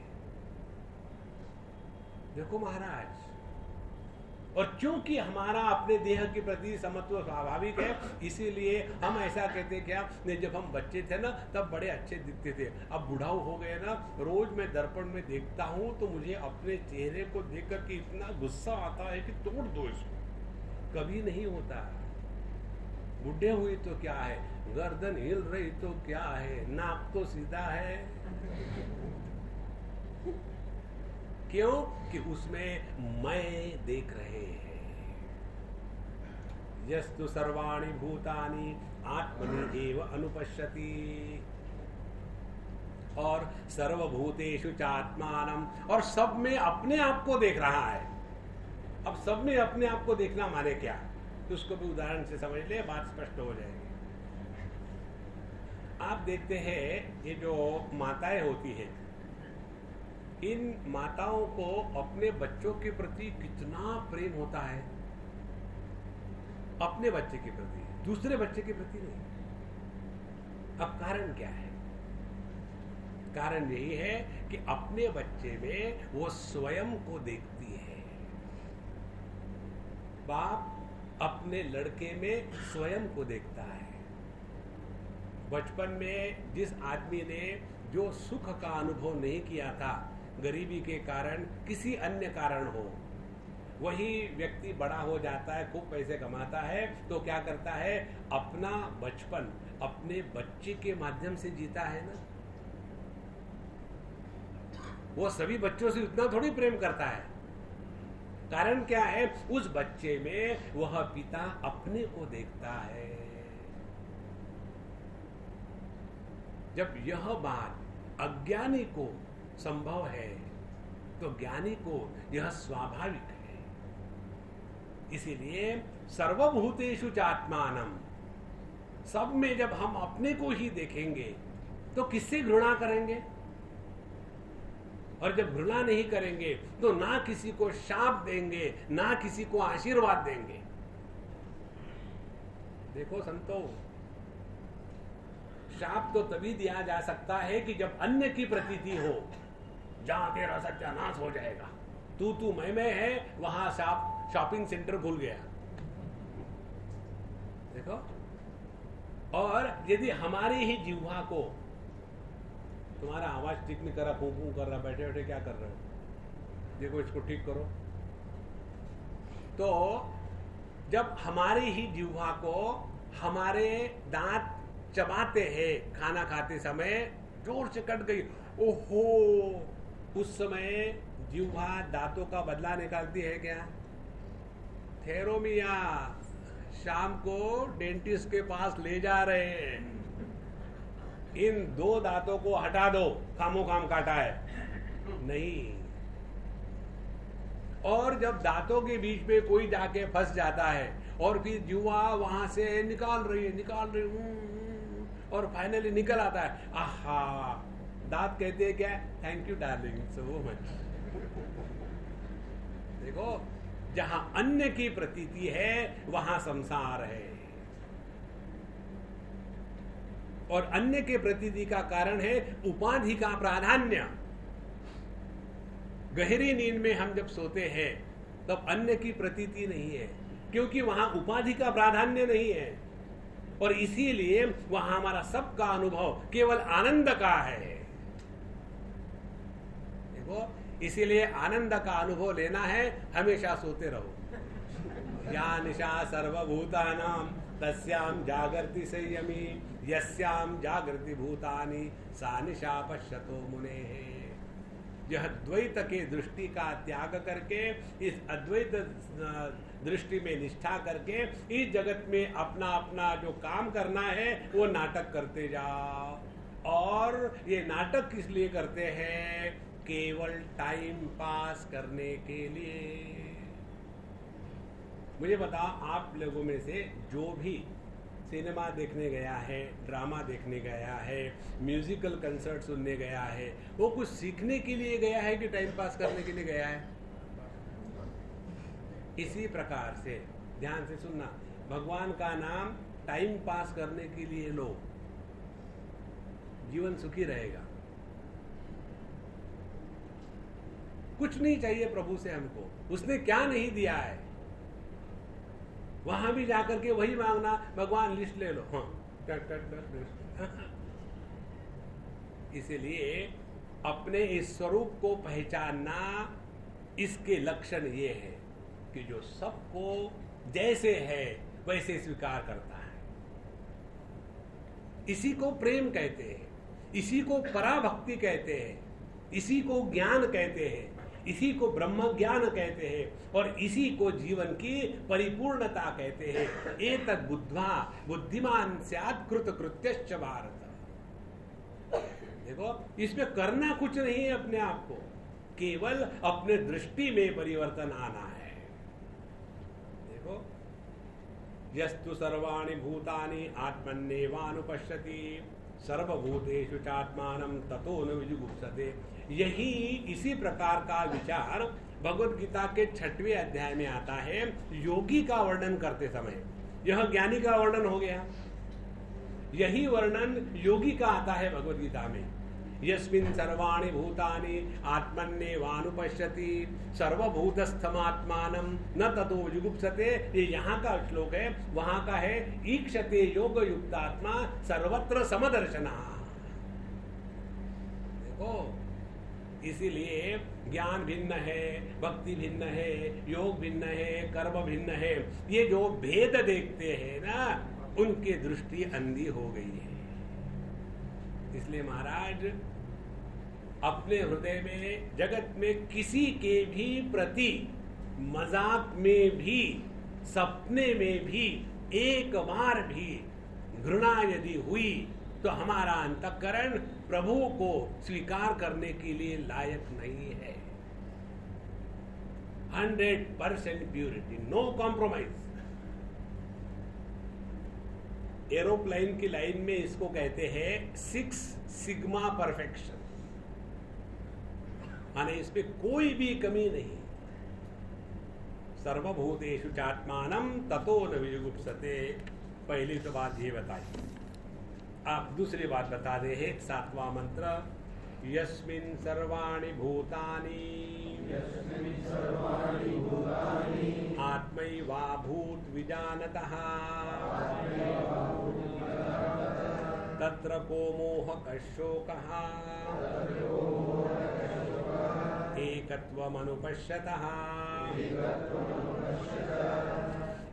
देखो महाराज, और क्योंकि हमारा अपने देह के प्रति समत्व स्वाभाविक है, इसीलिए हम ऐसा कहते क्या, नहीं जब हम बच्चे थे ना तब बड़े अच्छे दिखते थे, अब बुढ़ाऊ हो गए ना, रोज मैं दर्पण में देखता हूं तो मुझे अपने चेहरे को देख करके इतना गुस्सा आता है कि तोड़ दो इसको। कभी नहीं होता। बुढ़े हुए तो क्या है, गर्दन हिल रही तो क्या है, नाक तो सीधा है। क्यों? कि उसमें मैं देख रहे हैं। यस्तु सर्वाणि भूतानि आत्मनि एव अनुपश्यति, और सर्वभूतेषु चात्मानम, और सब में अपने आप को देख रहा है। अब सब में अपने आप को देखना माने क्या, तो उसको भी उदाहरण से समझ ले, बात स्पष्ट हो जाएगी। आप देखते हैं ये जो माताएं होती हैं, इन माताओं को अपने बच्चों के प्रति कितना प्रेम होता है, अपने बच्चे के प्रति, दूसरे बच्चे के प्रति नहीं। अब कारण क्या है? कारण यही है कि अपने बच्चे में वो स्वयं को देखती है। बाप अपने लड़के में स्वयं को देखता है। बचपन में जिस आदमी ने जो सुख का अनुभव नहीं किया था, गरीबी के कारण, किसी अन्य कारण हो, वही व्यक्ति बड़ा हो जाता है, खूब पैसे कमाता है, तो क्या करता है, अपना बचपन अपने बच्चे के माध्यम से जीता है ना। वो सभी बच्चों से उतना थोड़ी प्रेम करता है, कारण क्या है? उस बच्चे में वह पिता अपने को देखता है। जब यह बात अज्ञानी को संभव है तो ज्ञानी को यह स्वाभाविक है। इसीलिए सर्वभूतेषु चात्मानम, सब में जब हम अपने को ही देखेंगे तो किससे घृणा करेंगे? और जब घृणा नहीं करेंगे तो ना किसी को शाप देंगे ना किसी को आशीर्वाद देंगे। देखो संतो, शाप तो तभी दिया जा सकता है कि जब अन्य की प्रतीति हो, जहां तेरा सत्यानाश हो जाएगा, तू मैं है, वहां शॉपिंग सेंटर खुल गया। देखो, और यदि हमारी ही जिह्वा को, तुम्हारा आवाज ठीक नहीं कर रहा, फूं कर रहा, बैठे बैठे क्या कर रहे हो, देखो इसको ठीक करो। तो जब हमारी ही जिह्वा को हमारे दांत चबाते हैं खाना खाते समय, जोर से कट गई, ओहो, उस समय जिह्वा दांतों का बदला निकालती है क्या? ठहरो मिया, शाम को डेंटिस्ट के पास ले जा रहे हैं, इन 2 दांतों को हटा दो, खामो काम काटा है। नहीं। और जब दांतों के बीच में कोई जाके फंस जाता है और फिर जिह्वा वहां से निकाल रही है, और फाइनली निकल आता है, आहा, दांत कहते हैं क्या? Thank you darling so much. देखो, जहां अन्य की प्रतीति है वहां संसार है, और अन्य के प्रतीति का कारण है उपाधि का प्राधान्य। गहरी नींद में हम जब सोते हैं तब अन्य की प्रतीति नहीं है, क्योंकि वहां उपाधि का प्राधान्य नहीं है, और इसीलिए वहां हमारा सबका अनुभव केवल आनंद का है। देखो, इसीलिए आनंद का अनुभव लेना है, हमेशा सोते रहो। या निशा सर्वभूतानां तस्याम जागर्ति संयमी, यस्याम जागृति भूतानि सा निशा पश्यतो मुनेः। यह द्वैत के दृष्टि का त्याग करके, इस अद्वैत दृष्टि में निष्ठा करके, इस जगत में अपना अपना जो काम करना है वो नाटक करते जाओ। और ये नाटक किस लिए करते हैं? केवल टाइम पास करने के लिए। मुझे बताओ, आप लोगों में से जो भी सिनेमा देखने गया है, ड्रामा देखने गया है, म्यूजिकल कंसर्ट सुनने गया है, वो कुछ सीखने के लिए गया है कि टाइम पास करने के लिए गया है? इसी प्रकार से ध्यान से सुनना, भगवान का नाम टाइम पास करने के लिए लो, जीवन सुखी रहेगा। कुछ नहीं चाहिए प्रभु से हमको, उसने क्या नहीं दिया है, वहां भी जाकर के वही मांगना, भगवान लिस्ट ले लो, हाँ, इसीलिए अपने इस स्वरूप को पहचानना, इसके लक्षण ये है कि जो सबको जैसे है वैसे स्वीकार करता है। इसी को प्रेम कहते हैं, इसी को पराभक्ति कहते हैं, इसी को ज्ञान कहते हैं, इसी को ब्रह्म ज्ञान कहते हैं, और इसी को जीवन की परिपूर्णता कहते हैं। एतद् बुद्ध्वा बुद्धिमान स्यात् कृतकृत्यश्च भारत। देखो, इसमें करना कुछ नहीं है अपने आप को, केवल अपने दृष्टि में परिवर्तन आना है। देखो, यस्तु सर्वाणि भूतानि आत्मन्नेवानुपश्यति सर्वभूतेषु चात्मानं ततो न विजुगुप्सते। यही इसी प्रकार का विचार भगवद गीता के 6वें अध्याय में आता है। योगी का वर्णन करते समय, यह ज्ञानी का वर्णन हो गया, यही वर्णन योगी का आता है भगवद गीता में। यस्मिन् सर्वाणि भूतानि आत्मन्नेवानुपश्यति सर्वभूतस्थमात्मानं न ततो विजुगुप्सते। ये यहाँ का श्लोक है, वहां का है ईक्षते योग युक्तात्मा सर्वत्र समदर्शनः। देखो, इसीलिए ज्ञान भिन्न है, भक्ति भिन्न है, योग भिन्न है, कर्म भिन्न है। ये जो भेद देखते हैं ना, उनकी दृष्टि अंधी हो गई है। इसलिए महाराज अपने हृदय में, जगत में किसी के भी प्रति मजाक में भी, सपने में भी एक बार भी घृणा यदि हुई तो हमारा अंतःकरण प्रभु को स्वीकार करने के लिए लायक नहीं है। 100% प्यूरिटी, नो कॉम्प्रोमाइज। एरोप्लेन की लाइन में इसको कहते हैं 6 सिग्मा परफेक्शन, माने इसमें कोई भी कमी नहीं। सर्वभूतेषु चात्मानं ततो न विजुगुप्सते, पहली तो बात ये बताई। आप दूसरी बात बता दे हैं, 7वां मंत्र, यस्मिन् सर्वाणि भूतानि आत्मैवाभूत विजानतः तत्र को मोहः शोकः एकत्वमनुपश्यतः।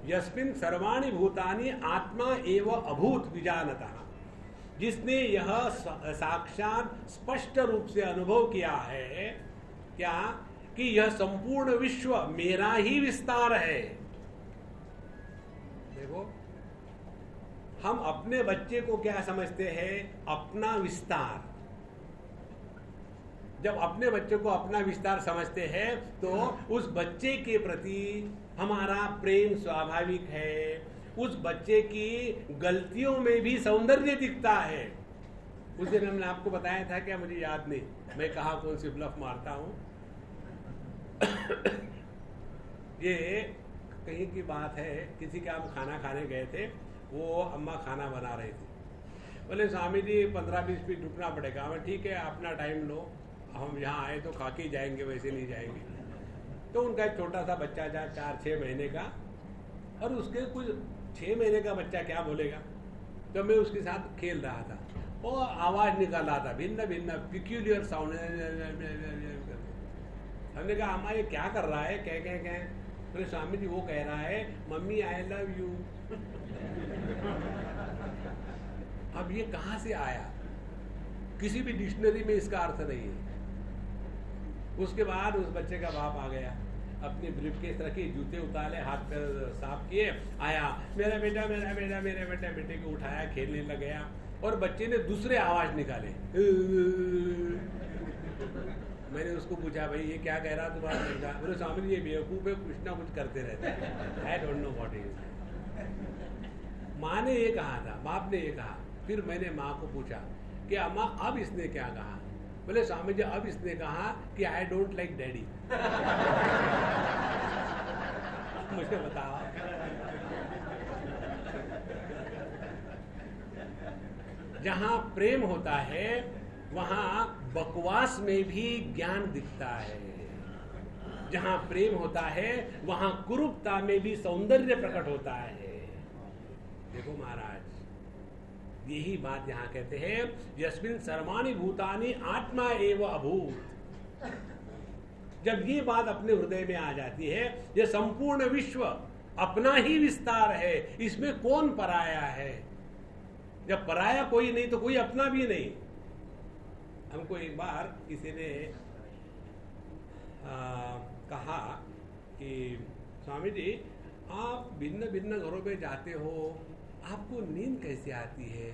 यस्मिन् सर्वाणि भूतानि आत्मा एव अभूत विजानतः, जिसने यह साक्षात स्पष्ट रूप से अनुभव किया है क्या कि यह संपूर्ण विश्व मेरा ही विस्तार है। देखो, हम अपने बच्चे को क्या समझते हैं? अपना विस्तार। जब अपने बच्चे को अपना विस्तार समझते हैं तो उस बच्चे के प्रति हमारा प्रेम स्वाभाविक है, उस बच्चे की गलतियों में भी सौंदर्य दिखता है। उस दिन हमने आपको बताया था क्या, मुझे याद नहीं, मैं कहा कौन सी ब्लफ मारता हूं। ये कहीं की बात है, किसी के हम खाना खाने गए थे, वो अम्मा खाना बना रही थी। बोले स्वामी जी 15-20 मिनट रुकना पड़ेगा। मैं ठीक है, अपना टाइम लो, हम यहाँ आए तो खा के जाएंगे, वैसे नहीं जाएंगे। तो उनका एक छोटा सा बच्चा था 4-6 महीने का, और उसके कुछ 6 महीने का बच्चा क्या बोलेगा, तो मैं उसके साथ खेल रहा था, वो आवाज निकाल रहा था, भिन्न भिन्न पिक्यूलियर साउंड। हमने कहा अम्मा ये क्या कर रहा है? क्या? बोले स्वामी जी वो कह रहा है मम्मी आई लव यू। अब ये कहाँ से आया? किसी भी डिक्शनरी में इसका अर्थ नहीं है। उसके बाद उस बच्चे का बाप आ गया, अपनी ब्रीफकेस रखी, जूते उतारे, हाथ पैर साफ किए, आया, मेरा बेटा बेटे को उठाया, खेलने लग गया। और बच्चे ने दूसरे आवाज निकाले। मैंने उसको पूछा भाई ये क्या कह रहा तुम्हारा बेटा? बोले स्वामी जी ये बेवकूफ है, कुछ ना कुछ करते रहते हैं, I don't know what is. माँ ने ये कहा था, बाप ने ये कहा। फिर मैंने माँ को पूछा कि अम्मा अब इसने क्या कहा? बोले स्वामी जी अब इसने कहा कि आई डोंट लाइक डैडी। मुझे बताओ, जहां प्रेम होता है वहां बकवास में भी ज्ञान दिखता है। जहां प्रेम होता है वहां कुरूपता में भी सौंदर्य प्रकट होता है। देखो महाराज, यही बात यहाँ कहते हैं, यस्मिन् सर्वाणि भूतानि आत्मा एव अभूत। जब ये बात अपने हृदय में आ जाती है, ये संपूर्ण विश्व अपना ही विस्तार है, इसमें कौन पराया है? जब पराया कोई नहीं तो कोई अपना भी नहीं। हमको एक बार किसी ने कहा कि स्वामी जी आप भिन्न भिन्न घरों में जाते हो, आपको नींद कैसे आती है?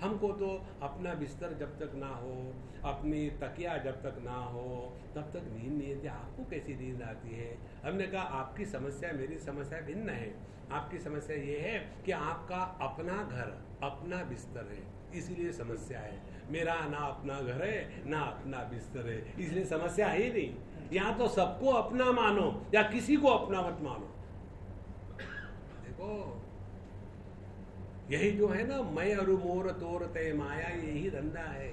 हमको तो अपना बिस्तर जब तक ना हो, अपनी तकिया जब तक ना हो, तब तक नींद नहीं आती, आपको कैसी नींद आती है? हमने कहा आपकी समस्या मेरी समस्या भिन्न है। आपकी समस्या ये है कि आपका अपना घर, अपना बिस्तर है, इसलिए समस्या है। मेरा ना अपना घर है ना अपना बिस्तर है, इसलिए समस्या ही नहीं। या तो सबको अपना मानो या किसी को अपना मत मानो। देखो यही जो है ना, मैं अरु मोर तोर ते माया, यही धंधा है।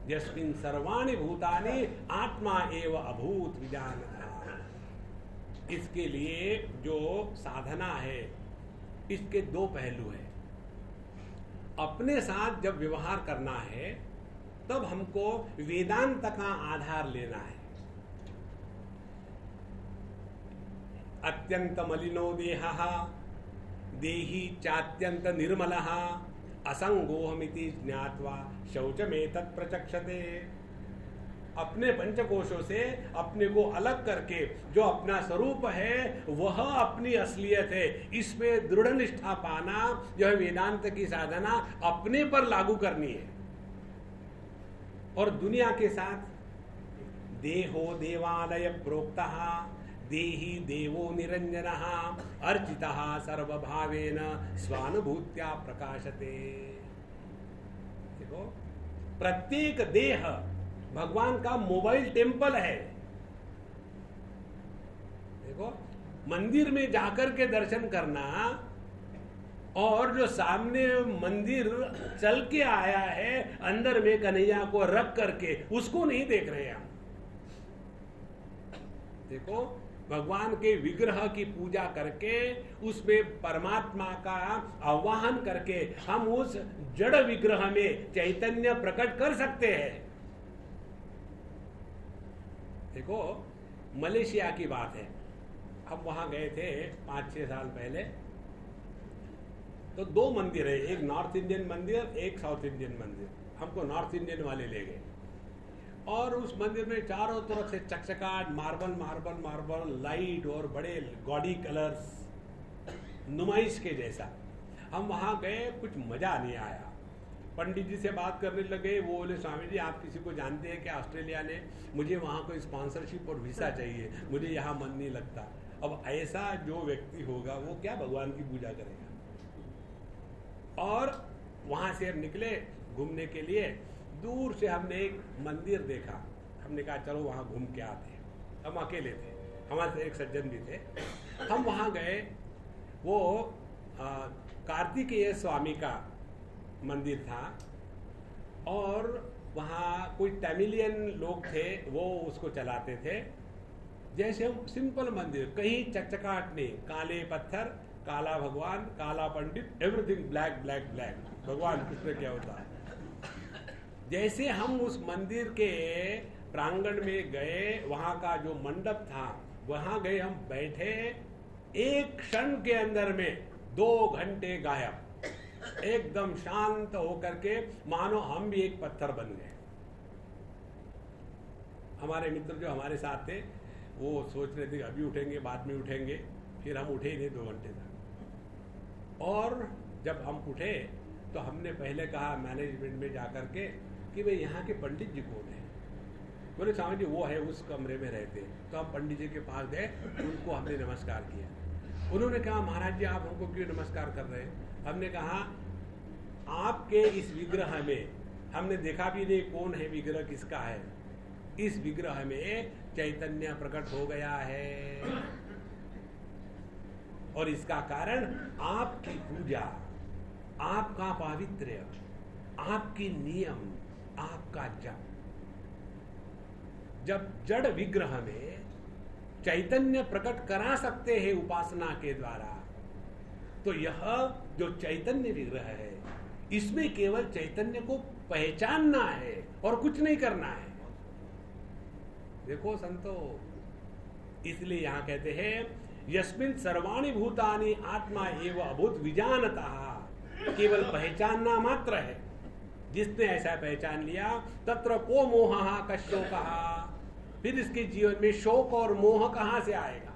यस्मिन् सर्वाणि भूतानि आत्मा एव अभूत विजानतः। इसके लिए जो साधना है, इसके 2 पहलू हैं। अपने साथ जब व्यवहार करना है तब हमको वेदांत का आधार लेना है। अत्यंत मलिनो देहः देही चात्यंत निर्मलः असंगोहमिति ज्ञात्वा शौचमेतत् प्रचक्षते। अपने पंचकोशों से अपने को अलग करके जो अपना स्वरूप है वह अपनी असलियत है, इसमें दृढ़ निष्ठा पाना जो है वेदांत की साधना अपने पर लागू करनी है। और दुनिया के साथ देहो देवालय प्रोक्तः देहि देवो निरंजनः अर्चितः सर्वभावेन स्वानुभूत्या प्रकाशते। देखो, प्रत्येक देह भगवान का मोबाइल टेम्पल है। देखो, मंदिर में जाकर के दर्शन करना और जो सामने मंदिर चल के आया है अंदर में कन्हैया को रख करके, उसको नहीं देख रहे हम। देखो, भगवान के विग्रह की पूजा करके उसमें परमात्मा का आवाहन करके हम उस जड़ विग्रह में चैतन्य प्रकट कर सकते हैं। देखो, मलेशिया की बात है, हम वहां गए थे 5-6 साल पहले। तो 2 मंदिर है, एक नॉर्थ इंडियन मंदिर, एक साउथ इंडियन मंदिर। हमको नॉर्थ इंडियन वाले ले गए और उस मंदिर में चारों तरफ से चकचकाट, मार्बल मार्बल मार्बल, लाइट और बड़े गॉडी कलर्स, नुमाइश के जैसा। हम वहां गए, कुछ मजा नहीं आया। पंडित जी से बात करने लगे, वो बोले स्वामी जी आप किसी को जानते हैं क्या ऑस्ट्रेलिया ने? मुझे वहाँ कोई स्पॉन्सरशिप और वीसा चाहिए, मुझे यहाँ मन नहीं लगता। अब ऐसा जो व्यक्ति होगा वो क्या भगवान की पूजा करेगा? और वहाँ से हम निकले घूमने के लिए। दूर से हमने एक मंदिर देखा, हमने कहा चलो वहाँ घूम के आते हैं। हम अकेले थे, हमारे से एक सज्जन भी थे। हम वहाँ गए, वो कार्तिकेय स्वामी का मंदिर था और वहाँ कोई तमिलियन लोग थे, वो उसको चलाते थे। जैसे हम सिंपल मंदिर, कहीं चकचकाहट नहीं, काले पत्थर, काला भगवान, काला पंडित, एवरीथिंग ब्लैक ब्लैक ब्लैक। भगवान कृष्ण क्या होता है? जैसे हम उस मंदिर के प्रांगण में गए, वहाँ का जो मंडप था वहाँ गए, हम बैठे, एक क्षण के अंदर में 2 घंटे गायब, एकदम शांत होकर के मानो हम भी एक पत्थर बन गए। हमारे मित्र जो हमारे साथ थे वो सोच रहे थे अभी उठेंगे, बाद में उठेंगे, फिर हम उठे ही नहीं 2 घंटे तक। और जब हम उठे तो हमने पहले कहा मैनेजमेंट में जाकर के कि भाई यहाँ के पंडित जी कौन है? बोले स्वामी जी वो है, उस कमरे में रहते। तो हम पंडित जी के पास गए, उनको हमने नमस्कार किया। उन्होंने कहा महाराज जी आप हमको क्यों नमस्कार कर रहे हैं? हमने कहा आपके इस विग्रह में हमने देखा भी नहीं कौन है, विग्रह किसका है। इस विग्रह में चैतन्य प्रकट हो गया है और इसका कारण आपकी पूजा, आपका पावित्र्य, आपकी नियम, आपका जप। जब जड़ विग्रह में चैतन्य प्रकट करा सकते हैं उपासना के द्वारा, तो यह जो चैतन्य विग्रह है इसमें केवल चैतन्य को पहचानना है और कुछ नहीं करना है। देखो संतो, इसलिए यहां कहते हैं यस्मिन् सर्वाणि भूतानि आत्मा एव अभूत विजानतः, केवल पहचानना मात्र है। जिसने ऐसा पहचान लिया तत्र को मोहः कशोकः, फिर इसके जीवन में शोक और मोह कहां से आएगा?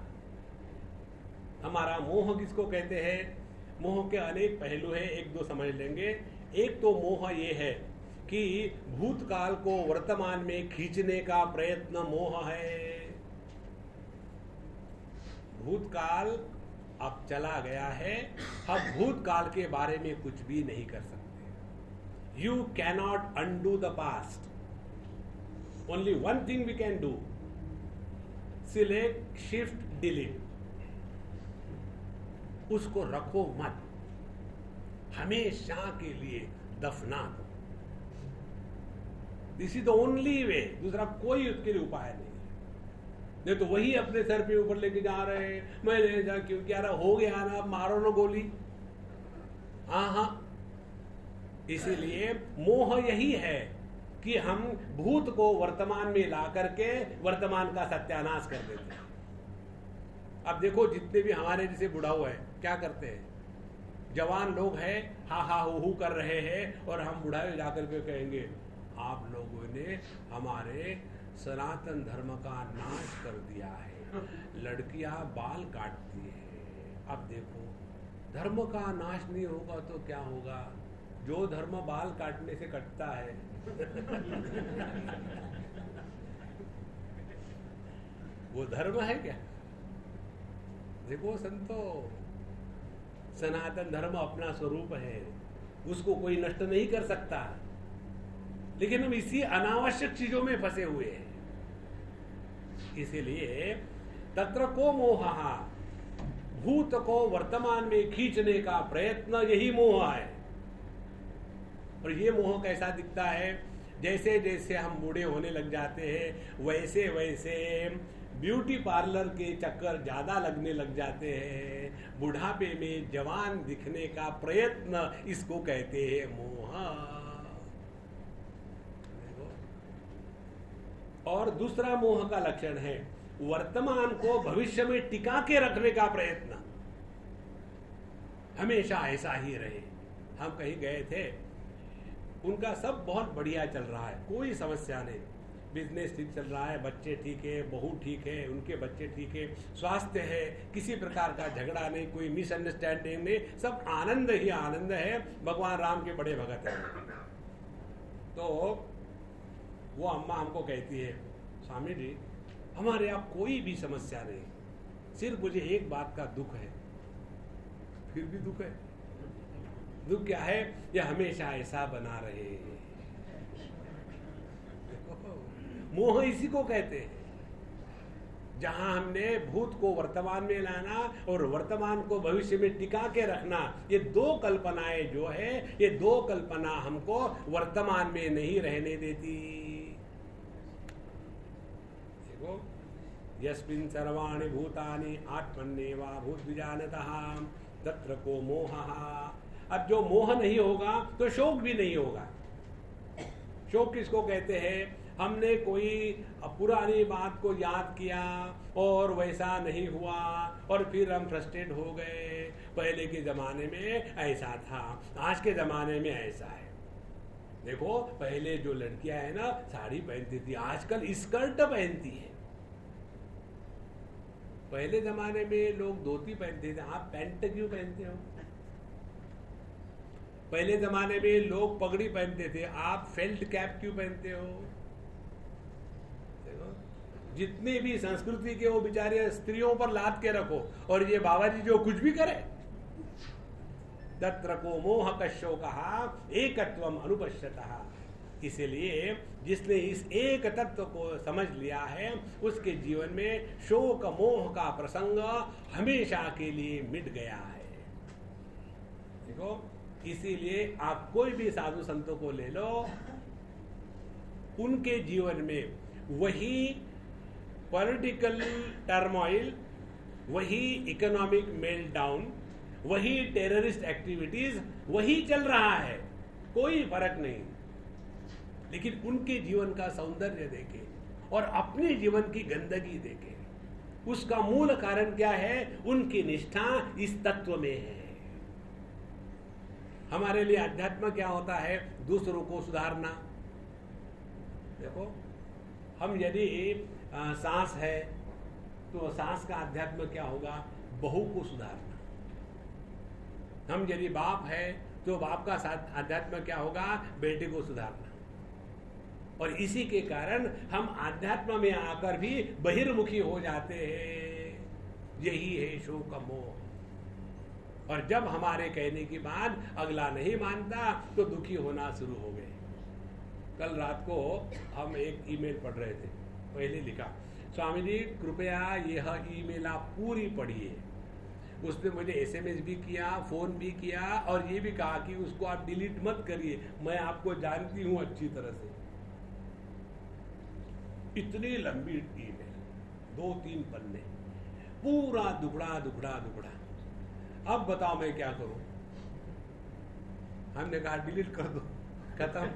हमारा मोह किसको कहते हैं? मोह के अनेक पहलू हैं, 1-2 समझ लेंगे। एक तो मोह ये है कि भूतकाल को वर्तमान में खींचने का प्रयत्न मोह है। भूतकाल अब चला गया है, हम भूतकाल के बारे में कुछ भी नहीं कर सकते। You cannot undo the past. Only one thing we can do: select, shift, delete. उसको रखो मत, हमेशा के लिए दफना दो। This is the only way, दूसरा कोई उसके लिए उपाय नहीं। तो वही अपने सर पे ऊपर लेके जा रहे हैं, मैं ऐसा क्यों क्या रहा, हो गया ना, मारो ना गोली। हाँ, इसीलिए मोह यही है कि हम भूत को वर्तमान में ला करके वर्तमान का सत्यानाश कर देते हैं। अब देखो जितने भी हमारे जैसे बुढ़ाऊ है क्या करते हैं, जवान लोग हैं हा हा हू कर रहे हैं और हम बुढ़ाए जाकर के कहेंगे आप लोगों ने हमारे सनातन धर्म का नाश कर दिया है। लड़कियां बाल काटती है। अब देखो, धर्म का नाश नहीं होगा तो क्या होगा? जो धर्म बाल काटने से कटता है वो धर्म है क्या? देखो संतो, सनातन धर्म अपना स्वरूप है, उसको कोई नष्ट नहीं कर सकता, लेकिन हम इसी अनावश्यक चीजों में फंसे हुए हैं। इसीलिए तत्र को मोह, भूत को वर्तमान में खींचने का प्रयत्न, यही मोह है। और ये मोह कैसा दिखता है? जैसे जैसे हम बूढ़े होने लग जाते हैं वैसे वैसे ब्यूटी पार्लर के चक्कर ज्यादा लगने लग जाते हैं। बुढ़ापे में जवान दिखने का प्रयत्न, इसको कहते हैं मोह। और दूसरा मोह का लक्षण है वर्तमान को भविष्य में टिका के रखने का प्रयत्न, हमेशा ऐसा ही रहे। हम कहीं गए थे, उनका सब बहुत बढ़िया चल रहा है, कोई समस्या नहीं, बिजनेस ठीक चल रहा है, बच्चे ठीक है, बहू ठीक है, उनके बच्चे ठीक है, स्वास्थ्य है, किसी प्रकार का झगड़ा नहीं, कोई मिसअंडरस्टैंडिंग नहीं, सब आनंद ही आनंद है। भगवान राम के बड़े भगत हैं। तो वो अम्मा हमको कहती है, स्वामी जी हमारे यहाँ कोई भी समस्या नहीं, सिर्फ मुझे एक बात का दुख है। फिर भी दुख है? दुख क्या है? ये हमेशा ऐसा बना रहे। मोह इसी को कहते हैं, जहां हमने भूत को वर्तमान में लाना और वर्तमान को भविष्य में टिका के रखना, ये दो कल्पनाएं जो है, ये दो कल्पना हमको वर्तमान में नहीं रहने देती। देखो, यस्मिन् सर्वाणि भूतानि आत्मन्नेवा भूद्विजानतः तत्र को मोहः। अब जो मोह नहीं होगा तो शोक भी नहीं होगा। शोक किसको कहते हैं? हमने कोई पुरानी बात को याद किया और वैसा नहीं हुआ और फिर हम फ्रस्ट्रेट हो गए। पहले के जमाने में ऐसा था, आज के जमाने में ऐसा है। देखो, पहले जो लड़कियां है ना साड़ी पहनती थी, आजकल स्कर्ट पहनती है। पहले जमाने में लोग धोती पहनते थे, आप पैंट क्यों पहनते हो? पहले जमाने में लोग पगड़ी पहनते थे, आप फेल्ट कैप क्यों पहनते हो? देखो, जितने भी संस्कृति के वो बेचारे स्त्रियों पर लाद के रखो, और ये बाबा जी जो कुछ भी करे। तत्र को मोह कश्यो कहा एकत्वम अनुपश्यतः। इसलिए जिसने इस एक तत्व को समझ लिया है, उसके जीवन में शोक मोह का प्रसंग हमेशा के लिए मिट गया है। देखो, इसीलिए आप कोई भी साधु संतों को ले लो, उनके जीवन में वही पॉलिटिकल टर्मोइल, वही इकोनॉमिक मेल्टडाउन, वही टेररिस्ट एक्टिविटीज वही चल रहा है, कोई फर्क नहीं। लेकिन उनके जीवन का सौंदर्य देखें और अपने जीवन की गंदगी देखें। उसका मूल कारण क्या है? उनकी निष्ठा इस तत्व में है। हमारे लिए अध्यात्म क्या होता है? दूसरों को सुधारना। देखो, हम यदि सांस है तो सांस का अध्यात्म क्या होगा? बहू को सुधारना। हम यदि बाप है तो बाप का अध्यात्म क्या होगा? बेटे को सुधारना। और इसी के कारण हम आध्यात्म में आकर भी बहिर्मुखी हो जाते हैं। यही है शोक मोह। और जब हमारे कहने की बात अगला नहीं मानता तो दुखी होना शुरू हो गए। कल रात को हम एक ईमेल पढ़ रहे थे, पहले लिखा, स्वामी जी कृपया यह ईमेल आप पूरी पढ़िए। उसने मुझे एसएमएस भी किया, फोन भी किया और ये भी कहा कि उसको आप डिलीट मत करिए, मैं आपको जानती हूं अच्छी तरह से। इतनी लंबी ईमेल, 2-3 पन्ने, पूरा दुगड़ा दुगड़ा दुगड़ा। अब बताओ मैं क्या करूं? हमने कहा डिलीट कर दो, खत्म।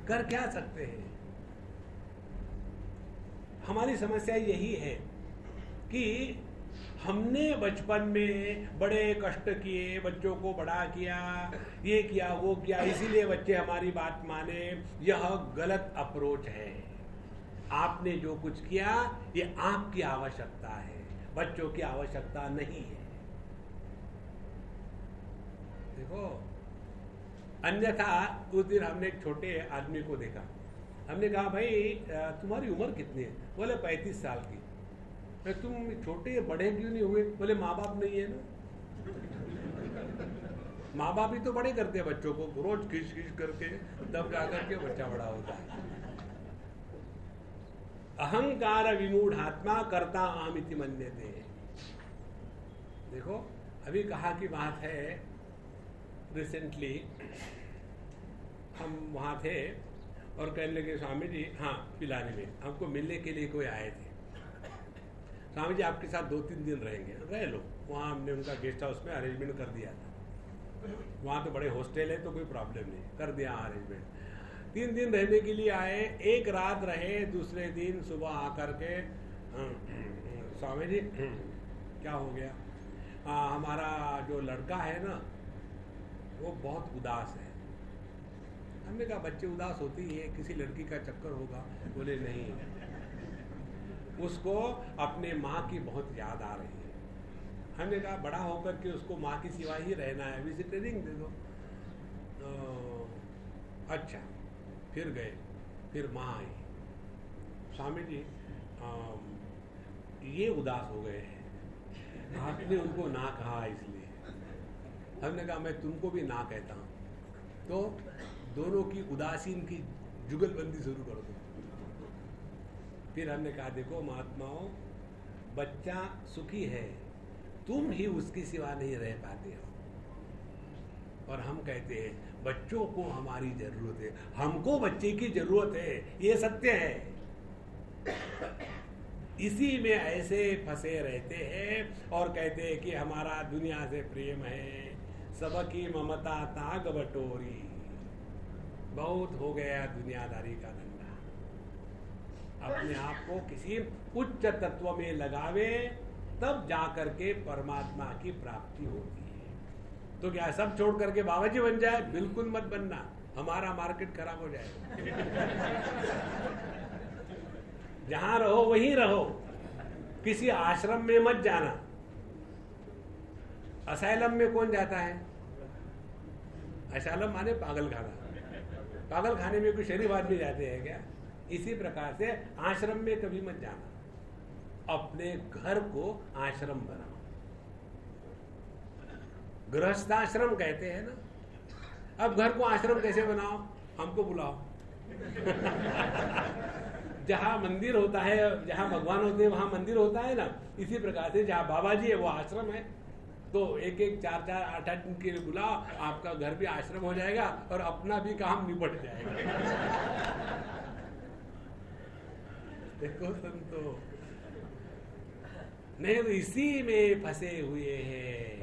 कर क्या सकते हैं? हमारी समस्या यही है कि हमने बचपन में बड़े कष्ट किए, बच्चों को बड़ा किया, ये किया वो किया, इसीलिए बच्चे हमारी बात माने। यह गलत अप्रोच है। आपने जो कुछ किया ये आपकी आवश्यकता है, बच्चों की आवश्यकता नहीं है। देखो, अन्यथा उस दिन हमने एक छोटे आदमी को देखा, हमने कहा भाई तुम्हारी उम्र कितनी है? बोले 35 साल की। तुम छोटे बड़े क्यों नहीं हुए? बोले माँ बाप नहीं है ना। माँ बाप ही तो बड़े करते हैं बच्चों को, रोज खींच खींच करके, तब जाकर के बच्चा बड़ा होता है। अहंकार विमूढ़ात्मा कर्ता अहमिति मन्यते। देखो, अभी कहा की बात है, रिसेंटली हम वहाँ थे और कहने लगे स्वामी जी, हाँ पिलाने में हमको मिलने के लिए कोई आए थे। स्वामी जी आपके साथ 2-3 दिन रहेंगे। रह लो। वहाँ हमने उनका गेस्ट हाउस में अरेंजमेंट कर दिया था। वहाँ तो बड़े हॉस्टल है तो कोई प्रॉब्लम नहीं, कर दिया अरेंजमेंट। 3 दिन रहने के लिए आए, एक रात रहे, दूसरे दिन सुबह आकर के स्वामी जी क्या हो गया? हमारा जो लड़का है ना वो बहुत उदास है। हमने कहा बच्चे उदास होती है, किसी लड़की का चक्कर होगा? बोले नहीं, उसको अपने माँ की बहुत याद आ रही है। हमने कहा बड़ा होकर के उसको माँ की सिवा ही रहना है, विजिटरिंग दे दो। अच्छा, फिर गए, फिर माँ आई, स्वामी जी ये उदास हो गए हैं, आपने उनको ना कहा इसलिए। हमने कहा मैं तुमको भी ना कहता हूँ, तो दोनों की उदासीन की जुगलबंदी शुरू कर दो। फिर हमने कहा देखो महात्माओं, बच्चा सुखी है, तुम ही उसकी सिवा नहीं रह पाते हो। और हम कहते हैं बच्चों को हमारी जरूरत है, हमको बच्चे की जरूरत है, ये सत्य है। इसी में ऐसे फंसे रहते हैं और कहते हैं कि हमारा दुनिया से प्रेम है, सबकी ममता ताग बटोरी। बहुत हो गया दुनियादारी का धंधा। अपने आप को किसी उच्च तत्व में लगावे, तब जाकर के परमात्मा की प्राप्ति होती है। तो क्या सब छोड़ करके बाबा जी बन जाए? बिल्कुल मत बनना, हमारा मार्केट खराब हो जाएगा। जहां रहो वहीं रहो, किसी आश्रम में मत जाना। असाइलम में कौन जाता है? असाइलम माने पागल खाना। पागल खाने में कोई शरीफ आदमी जाते हैं क्या? इसी प्रकार से आश्रम में कभी मत जाना, अपने घर को आश्रम बनाओ। गृहस्थाश्रम कहते हैं ना। अब घर को आश्रम कैसे बनाओ? हमको बुलाओ। जहां मंदिर होता है, जहां भगवान होते हैं वहां मंदिर होता है ना, इसी प्रकार से जहां बाबा जी है वो आश्रम है। तो 1-1, 4-4, 8-8 दिन के लिए बुलाओ, आपका घर भी आश्रम हो जाएगा और अपना भी काम निपट जाएगा। देखो संतो, नहीं तो इसी में फंसे हुए हैं।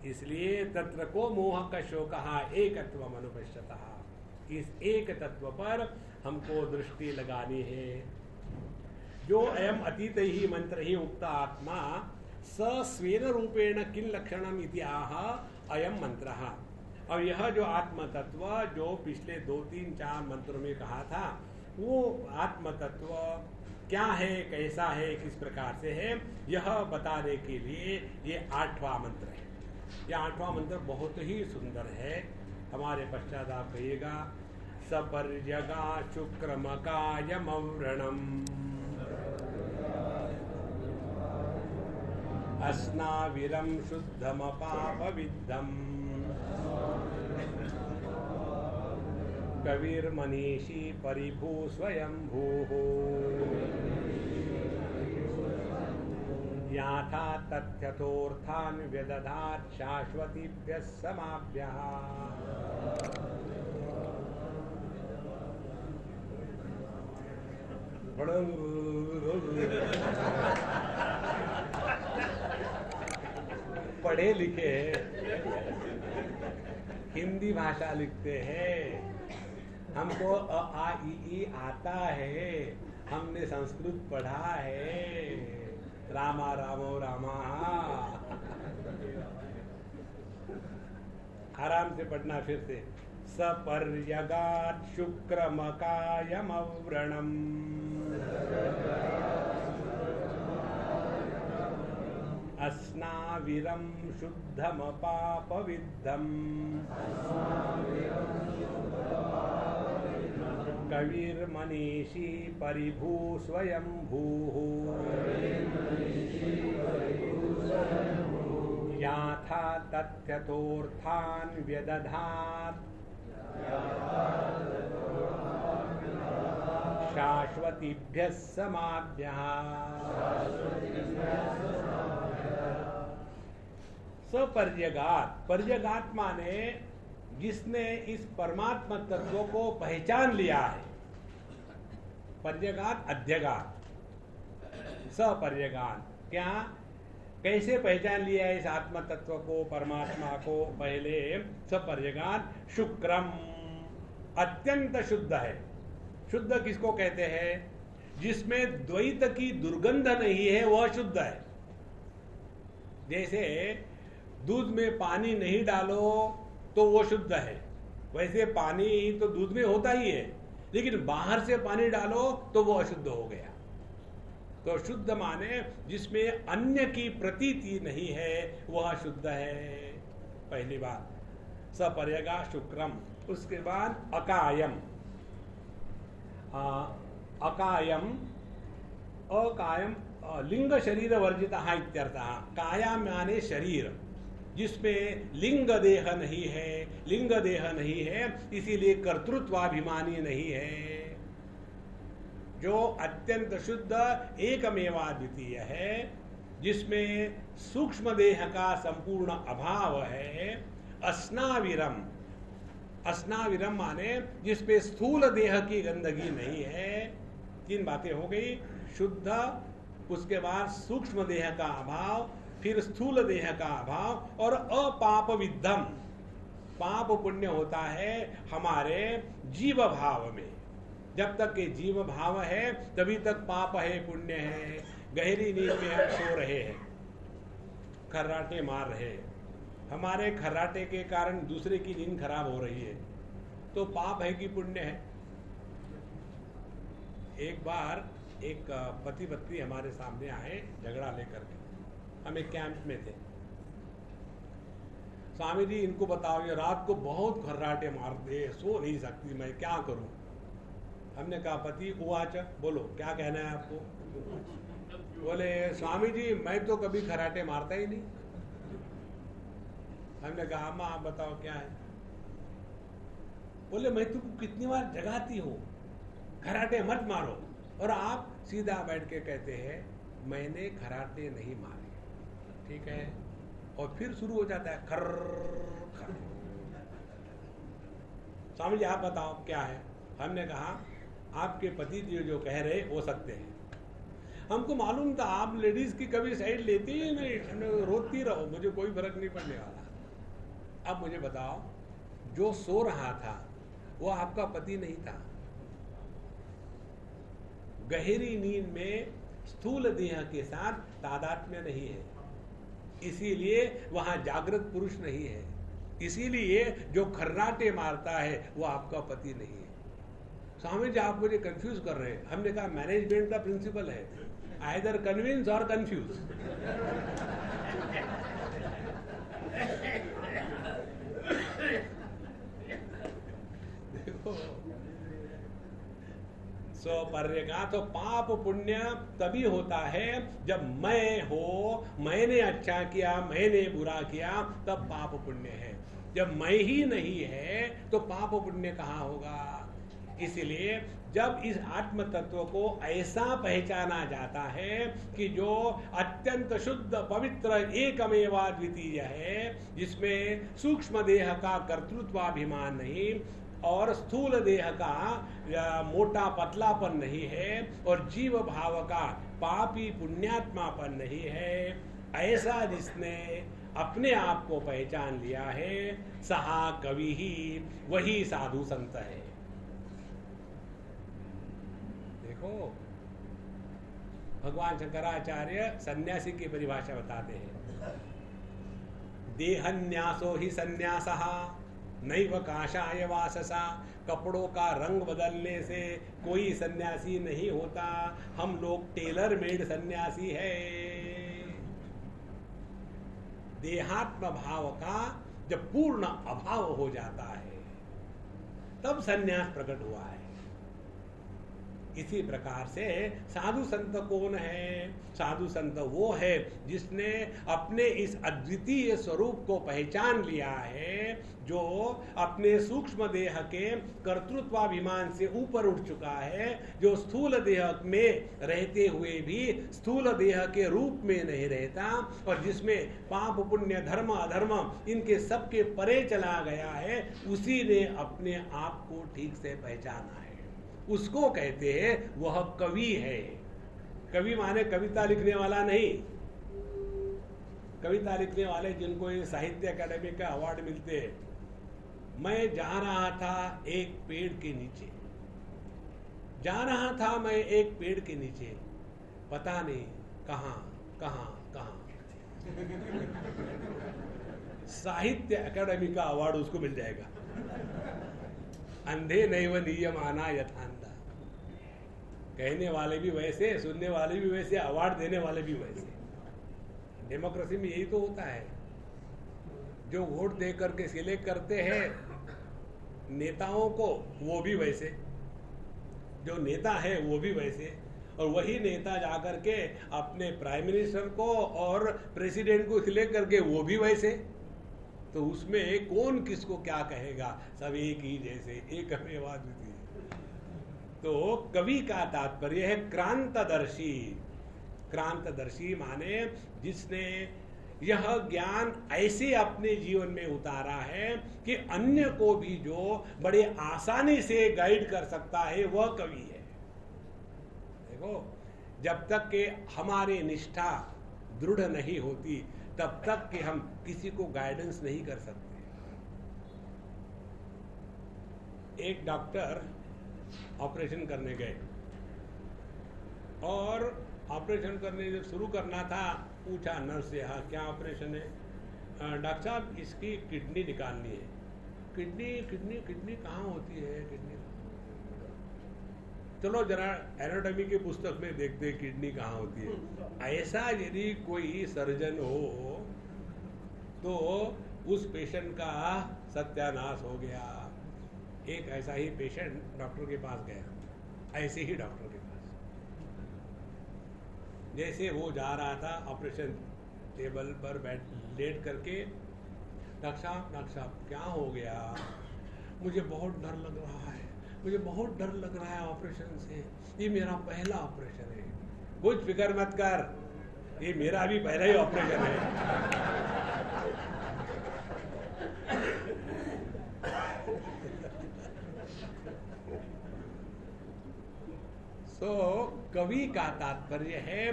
इसलिए तत्र को मोह का शोक एकत्व अनुपश्यतः। इस एक तत्व पर हमको दृष्टि लगानी है। जो अयम अतीत ही मंत्र ही उक्ता आत्मा स स्वेन रूपेण किन लक्षणम इति आह अयम मंत्र। और यह जो आत्म तत्व जो पिछले 2-3-4 मंत्रों में कहा था, वो आत्म तत्व क्या है, कैसा है, किस प्रकार से है, यह बताने के लिए ये 8वां मंत्र है। यह 8वां मंत्र बहुत ही सुंदर है। हमारे पश्चात आप कहिएगा, सपर्यगा शुक्रमकायमव्रणम् अस्नाविरं शुद्धमपापविद्धम् कविर्मनीषी परिभू स्वयंभूः याथा तथ्यथोर्थान् व्यदधात् शाश्वतीभ्यः समाभ्यः। पढ़े लिखे हिंदी भाषा लिखते हैं, हमको अ आ इ ई आता है, हमने संस्कृत पढ़ा है। रामा रामो रामा, आराम से पढ़ना। फिर से सपर्यगात् शुक्रमकायमव्रणम् अस्नाविरं शुद्धमपापविद्धम् कविर्मनीषी परिभू स्वयंभूः याथा तथ्यतोऽर्थान् व्यदधात् शाश्वतीभ्यः समाभ्यः। सपर्यगात, पर्यगात माने जिसने इस परमात्मा तत्व को पहचान लिया है। पर्यगात अध्यगात, सपर्यगात क्या, कैसे पहचान लिया है इस आत्म तत्व को, परमात्मा को? पहले सपर्यगात शुक्रम, अत्यंत शुद्ध है। शुद्ध किसको कहते हैं? जिसमें द्वैत की दुर्गंध नहीं है, वह शुद्ध है। जैसे दूध में पानी नहीं डालो तो वो शुद्ध है, वैसे पानी तो दूध में होता ही है, लेकिन बाहर से पानी डालो तो वो अशुद्ध हो गया। तो शुद्ध माने जिसमें अन्य की प्रतीति नहीं है, वह शुद्ध है। पहली बात सपर्यगा शुक्रम। उसके बाद अकायम, अकायम, अकायम लिंग शरीर वर्जित इत्यर्थः। काया माने शरीर, जिसमें लिंग देह नहीं है, लिंग देह नहीं है, इसीलिए कर्तृत्वाभिमानी नहीं है। जो अत्यंत शुद्ध एकमेवाद्वितीय है, जिसमें सूक्ष्म देह का संपूर्ण अभाव है। अस्नाविरम, अस्नाविरम माने जिसपे स्थूल देह की गंदगी नहीं है। तीन बातें हो गई, शुद्ध, उसके बाद सूक्ष्म देह का अभाव, फिर स्थूल देह का अभाव, और अपाप विद्धम। पाप पुण्य होता है हमारे जीव भाव में। जब तक के जीव भाव है तभी तक पाप है, पुण्य है। गहरी नींद में हम सो रहे हैं, खर्राटे मार रहे हैं, हमारे खर्राटे के कारण दूसरे की नींद खराब हो रही है, तो पाप है कि पुण्य है? एक बार एक पति पत्नी हमारे सामने आए झगड़ा लेकर के। हम एक कैंप में थे। स्वामी जी इनको बताओ, ये रात को बहुत खर्राटे मारते, सो नहीं सकती, मैं क्या करूं? हमने कहा पति उवाच, बोलो क्या कहना है आपको? बोले स्वामी जी मैं तो कभी खर्राटे मारता ही नहीं। हमने कहा अम्मा आप बताओ क्या है? बोले मैं तुमको कितनी बार जगाती हूँ, खर्राटे मत मारो, और आप सीधा बैठ के कहते हैं मैंने खर्राटे नहीं मारे। ठीक है, और फिर शुरू हो जाता है खर खर। स्वामी जी आप बताओ क्या है? हमने कहा आपके पति जो कह रहे हो सकते हैं। हमको मालूम था आप लेडीज की कभी साइड लेती ही नहीं, रोती रहो, मुझे कोई फर्क नहीं पड़ने वाला। अब मुझे बताओ, जो सो रहा था वो आपका पति नहीं था। गहरी नींद में स्थूल देह के साथ तादात्म्य नहीं है, इसीलिए वहां जागृत पुरुष नहीं है। इसीलिए जो खर्राटे मारता है वो आपका पति नहीं है। स्वामी जी आप मुझे कंफ्यूज कर रहे हैं। हमने कहा मैनेजमेंट का प्रिंसिपल है, आइदर कन्विंस और कंफ्यूज। देखो पर्यगा तो पाप पुण्य तभी होता है जब मैं हो, मैंने अच्छा किया, मैंने बुरा किया, तब पाप पुण्य है। जब मैं ही नहीं है तो पाप पुण्य कहाँ होगा? इसलिए जब इस आत्म तत्व को ऐसा पहचाना जाता है कि जो अत्यंत शुद्ध पवित्र एकमेवाद्वितीय है, जिसमें सूक्ष्म देह का कर्तृत्वाभिमान नहीं और स्थूल देह का मोटा पतलापन नहीं है और जीव भाव का पापी पुण्यात्मापन नहीं है, ऐसा जिसने अपने आप को पहचान लिया है, सहा कवि ही वही साधु संत है। देखो भगवान शंकराचार्य सन्यासी की परिभाषा बताते हैं, देहन्यासो ही सन्यासः नैव काषाय वाससा, कपड़ों का रंग बदलने से कोई सन्यासी नहीं होता, हम लोग टेलर मेड सन्यासी है। देहात्म भाव का जब पूर्ण अभाव हो जाता है तब सन्यास प्रकट हुआ है। इसी प्रकार से साधु संत कौन है? साधु संत वो है जिसने अपने इस अद्वितीय स्वरूप को पहचान लिया है, जो अपने सूक्ष्म देह के कर्तृत्वाभिमान से ऊपर उठ चुका है, जो स्थूल देह में रहते हुए भी स्थूल देह के रूप में नहीं रहता, और जिसमें पाप पुण्य धर्म अधर्म इनके सबके परे चला गया है, उसी ने अपने आप को ठीक से पहचाना है। उसको कहते हैं वह कवि है। कवि माने कविता लिखने वाला नहीं। कविता लिखने वाले जिनको ये साहित्य अकादमी का अवार्ड मिलते हैं। मैं जा रहा था एक पेड़ के नीचे, जा रहा था मैं एक पेड़ के नीचे, पता नहीं कहां कहां कहां। साहित्य अकादमी का अवार्ड उसको मिल जाएगा। अंधे नैव नीयमाना यथांधा। कहने वाले भी वैसे, सुनने वाले भी वैसे, अवार्ड देने वाले भी वैसे। डेमोक्रेसी में यही तो होता है। जो वोट दे करके सिलेक्ट करते हैं नेताओं को, वो भी वैसे, जो नेता है वो भी वैसे, और वही नेता जाकर के अपने प्राइम मिनिस्टर को और प्रेसिडेंट को सिलेक्ट करके वो भी वैसे। तो उसमें कौन किसको क्या कहेगा? सब एक ही जैसे, एक अमेवाद्वितीय। तो कवि का तात्पर्य है क्रांतदर्शी। क्रांतदर्शी माने जिसने यह ज्ञान ऐसे अपने जीवन में उतारा है कि अन्य को भी जो बड़े आसानी से गाइड कर सकता है, वह कवि है। देखो, जब तक कि हमारी निष्ठा दृढ़ नहीं होती तब तक कि हम किसी को गाइडेंस नहीं कर सकते। एक डॉक्टर ऑपरेशन करने गए और ऑपरेशन करने जब शुरू करना था, पूछा नर्स से, हाँ क्या ऑपरेशन है? डॉक्टर साहब इसकी किडनी निकालनी है। किडनी किडनी किडनी कहाँ होती है? किडनी, चलो जरा एनाटॉमी की पुस्तक में देखते हैं किडनी कहाँ होती है। ऐसा यदि कोई सर्जन हो तो उस पेशेंट का सत्यानाश हो गया। एक ऐसा ही पेशेंट डॉक्टर के पास गया, ऐसे ही डॉक्टर के पास, जैसे वो जा रहा था ऑपरेशन टेबल पर लेट करके, डॉक्टर साहब क्या हो गया? मुझे बहुत डर लग रहा है, मुझे बहुत डर लग रहा है ऑपरेशन से, ये मेरा पहला ऑपरेशन है। कुछ फिक्र मत कर, ये मेरा भी पहला ही ऑपरेशन है। तो कवि का तात्पर्य है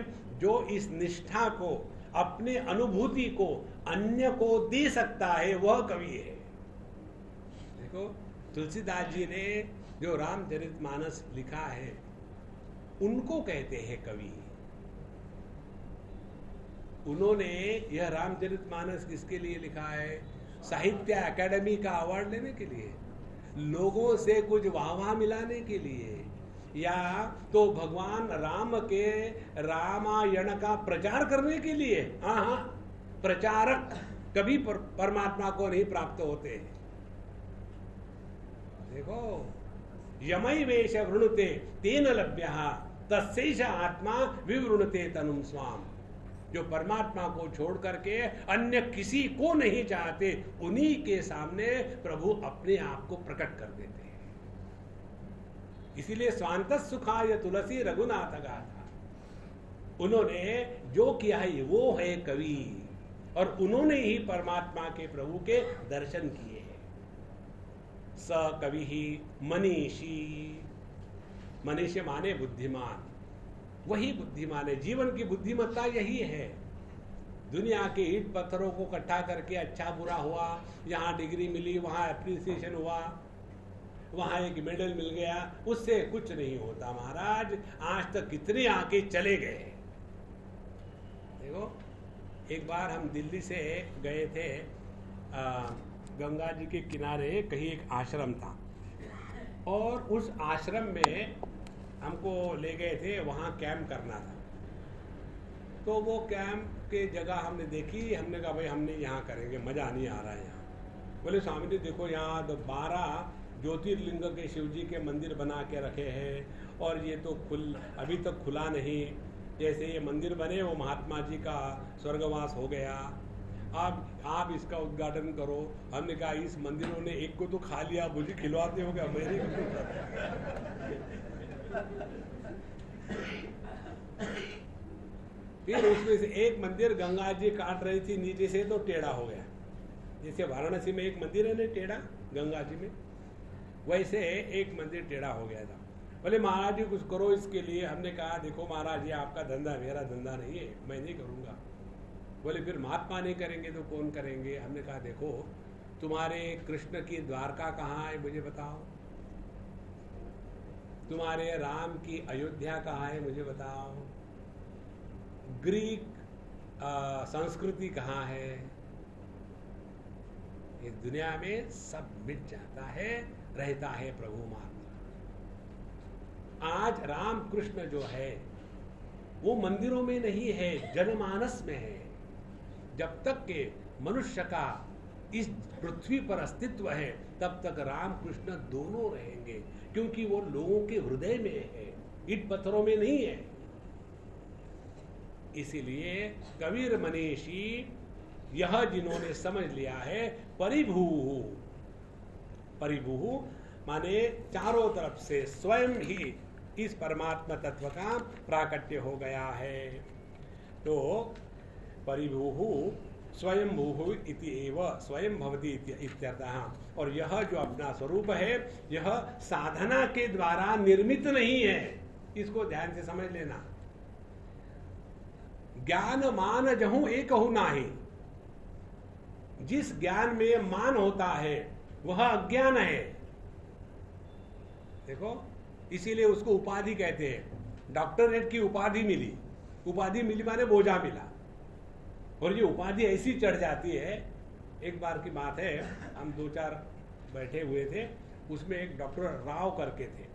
जो इस निष्ठा को, अपने अनुभूति को अन्य को दे सकता है, वह कवि है। देखो, तुलसीदास जी ने जो रामचरितमानस लिखा है, उनको कहते हैं कवि। उन्होंने यह रामचरितमानस किसके लिए लिखा है? साहित्य अकादमी का अवार्ड लेने के लिए, लोगों से कुछ वाहवाह मिलाने के लिए, या तो भगवान राम के रामायण का प्रचार करने के लिए। हाँ, प्रचारक कभी परमात्मा को नहीं प्राप्त होते। देखो, यमई वेश वृणुते तेन लभ्यः तस्यैष आत्मा विवृणुते तनुम स्वाम। जो परमात्मा को छोड़ करके अन्य किसी को नहीं चाहते, उन्हीं के सामने प्रभु अपने आप को प्रकट कर देते हैं। इसीलिए स्वांत सुखाय तुलसी रघुनाथ गाथा। उन्होंने जो किया है वो है कवि, और उन्होंने ही परमात्मा के प्रभु के दर्शन किए हैं। स कवि ही मनीषी। मनीषी माने बुद्धिमान, वही बुद्धिमान है। जीवन की बुद्धिमत्ता यही है। दुनिया के ईंट पत्थरों को इकट्ठा करके अच्छा बुरा हुआ, यहाँ डिग्री मिली, वहाँ एप्रिसिएशन हुआ, वहाँ एक मेडल मिल गया, उससे कुछ नहीं होता महाराज। आज तक कितने आके चले गए। देखो, एक बार हम दिल्ली से गए थे गंगा जी के किनारे कहीं एक आश्रम था और उस आश्रम में हमको ले गए थे, वहाँ कैंप करना था। तो वो कैंप के जगह हमने देखी, हमने कहा भाई हमने यहाँ करेंगे, मज़ा नहीं आ रहा है यहाँ। बोले स्वामी जी देखो यहाँ तो 12 ज्योतिर्लिंग के शिव जी के मंदिर बना के रखे हैं और ये तो अभी तक खुला नहीं। जैसे ये मंदिर बने वो महात्मा जी का स्वर्गवास हो गया, आप इसका उद्घाटन करो। हमने कहा इस मंदिरों ने एक को तो खा लिया, मुझे खिलवाते हो क्या? मेरे फिर उसमें से एक मंदिर गंगा जी काट रही थी नीचे से तो टेढ़ा हो गया। जैसे वाराणसी में एक मंदिर है ना टेढ़ा गंगा जी में, वैसे एक मंदिर टेढ़ा हो गया था। बोले महाराज जी कुछ करो इसके लिए। हमने कहा देखो महाराज जी आपका धंधा, मेरा धंधा नहीं है, मैं नहीं करूँगा। बोले फिर महात्मा नहीं करेंगे तो कौन करेंगे? हमने कहा देखो तुम्हारे कृष्ण की द्वारका कहाँ है मुझे बताओ, तुम्हारे राम की अयोध्या कहाँ है मुझे बताओ, ग्रीक संस्कृति कहाँ है। इस दुनिया में सब मिट जाता है, रहता है प्रभु मात्र। आज राम कृष्ण जो है वो मंदिरों में नहीं है, जनमानस में है। जब तक के मनुष्य का इस पृथ्वी पर अस्तित्व है तब तक राम कृष्ण दोनों रहेंगे, क्योंकि वो लोगों के हृदय में है, ईंट पत्थरों में नहीं है। इसीलिए कबीर मनीषी यह जिन्होंने समझ लिया है, परिभू माने चारों तरफ से स्वयं ही इस परमात्मा तत्व का प्राकट्य हो गया है। तो परिभू स्वयं भू इति एव स्वयं भवति इत्यर्थः। और यह जो अपना स्वरूप है यह साधना के द्वारा निर्मित नहीं है, इसको ध्यान से समझ लेना। ज्ञान मान जहूं एक हूं नाही, जिस ज्ञान में मान होता है वह अज्ञान है। देखो इसीलिए उसको उपाधि कहते हैं। डॉक्टरेट की उपाधि मिली माने बोझा मिला, और ये उपाधि ऐसी चढ़ जाती है। एक बार की बात है, हम 2-4 बैठे हुए थे, उसमें एक डॉक्टर राव करके थे,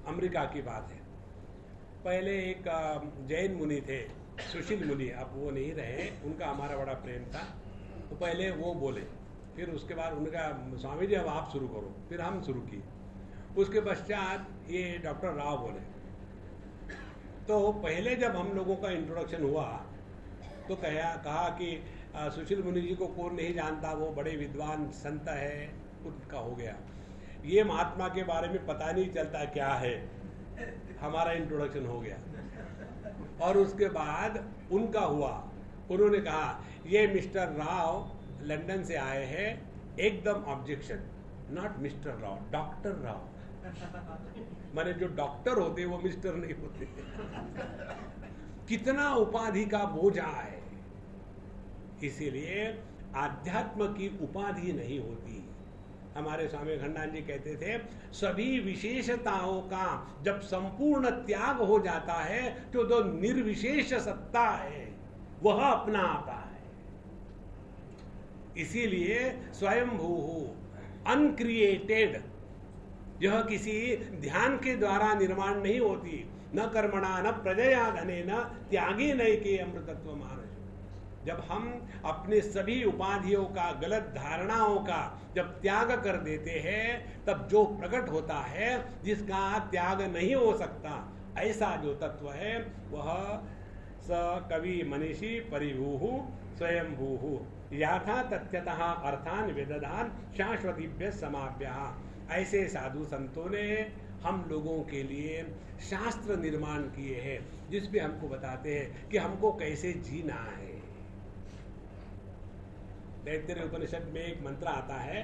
अमेरिका की बात है। पहले एक जैन मुनि थे, सुशील मुनि, अब वो नहीं रहे, उनका हमारा बड़ा प्रेम था। तो पहले वो बोले, फिर उसके बाद उनका स्वामी जी अब आप शुरू करो, फिर हम शुरू किए। उसके पश्चात ये डॉक्टर राव बोले। तो पहले जब हम लोगों का इंट्रोडक्शन हुआ तो कहा कि सुशील मुनि जी को कौन नहीं जानता, वो बड़े विद्वान संत है, उनका हो गया। ये महात्मा के बारे में पता नहीं चलता क्या है, हमारा इंट्रोडक्शन हो गया। और उसके बाद उनका हुआ, उन्होंने कहा ये मिस्टर राव लंदन से आए हैं, एकदम objection, not mister Rao, doctor Rao. माने जो डॉक्टर होते वो मिस्टर नहीं होते। कितना उपाधि का बोझा है। इसीलिए आध्यात्म की उपाधि नहीं होती। हमारे स्वामी खंडान जी कहते थे, सभी विशेषताओं का जब संपूर्ण त्याग हो जाता है तो जो निर्विशेष सत्ता है वह अपना आता है। इसीलिए स्वयंभू अनक्रिएटेड, यह किसी ध्यान के द्वारा निर्माण नहीं होती। न कर्मणा न प्रजया धने न त्यागी नैके अमृतत्व मानस। जब हम अपने सभी उपाधियों का, गलत धारणाओं का जब त्याग कर देते हैं, तब जो प्रकट होता है, जिसका त्याग नहीं हो सकता, ऐसा जो तत्व है वह स कवि मनीषी परिभूः स्वयंभूः याथा तथ्यतः अर्थान वेदधान शाश्वतीभ्य समाभ्यः। ऐसे साधु संतों ने हम लोगों के लिए शास्त्र निर्माण किए हैं, जिसमें हमको बताते हैं कि हमको कैसे जीना है। तैत्तिरीय उपनिषद में एक मंत्र आता है,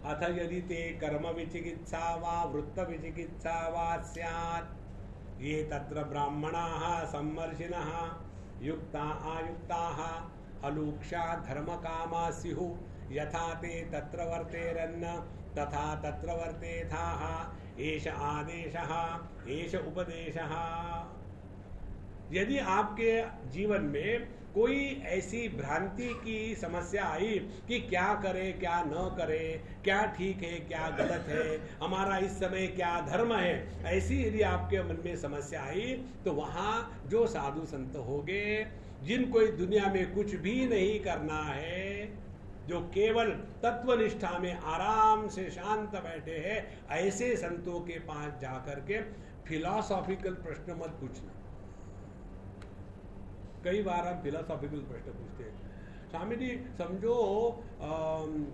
अथ यदि ते कर्म विचिकित्सा वा वृत्त विचिकित्सा वा स्यात्, ये तत्र ब्राह्मणाः सम्मर्शिनः युक्ता आयुक्ताः अलूक्षा धर्मकामा स्युः यथा ते तत्र वर्तेरन्न तथा तत्र वर्तेथाः एष आदेशः एष उपदेशः। यदि आपके जीवन में कोई ऐसी भ्रांति की समस्या आई कि क्या करें क्या न करें, क्या ठीक है क्या गलत है, हमारा इस समय क्या धर्म है, ऐसी यदि आपके मन में समस्या आई तो वहाँ जो साधु संत होंगे जिनको इस दुनिया में कुछ भी नहीं करना है, जो केवल तत्वनिष्ठा में आराम से शांत बैठे हैं, ऐसे संतों के पास जाकर के फिलॉसॉफिकल प्रश्न मत पूछना। कई बार हम फिलोसॉफिकल प्रश्न पूछते हैं, स्वामी जी समझो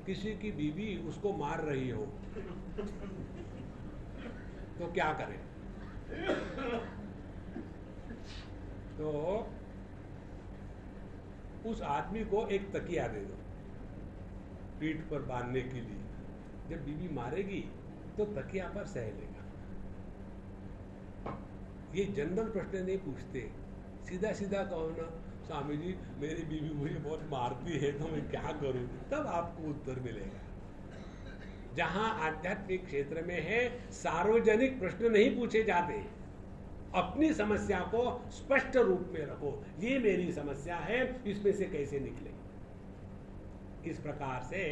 किसी की बीवी उसको मार रही हो तो क्या करें? तो उस आदमी को एक तकिया दे दो पीठ पर बांधने के लिए, जब बीवी मारेगी तो तकिया पर सह लेगा। ये जनरल प्रश्न नहीं पूछते, सीधा सीधा कहो ना, स्वामी जी मेरी बीवी मुझे बहुत मारती है तो मैं क्या करूं, तब आपको उत्तर मिलेगा। जहां आध्यात्मिक क्षेत्र में है सार्वजनिक प्रश्न नहीं पूछे जाते, अपनी समस्या को स्पष्ट रूप में रखो, ये मेरी समस्या है, इसमें से कैसे निकले। इस प्रकार से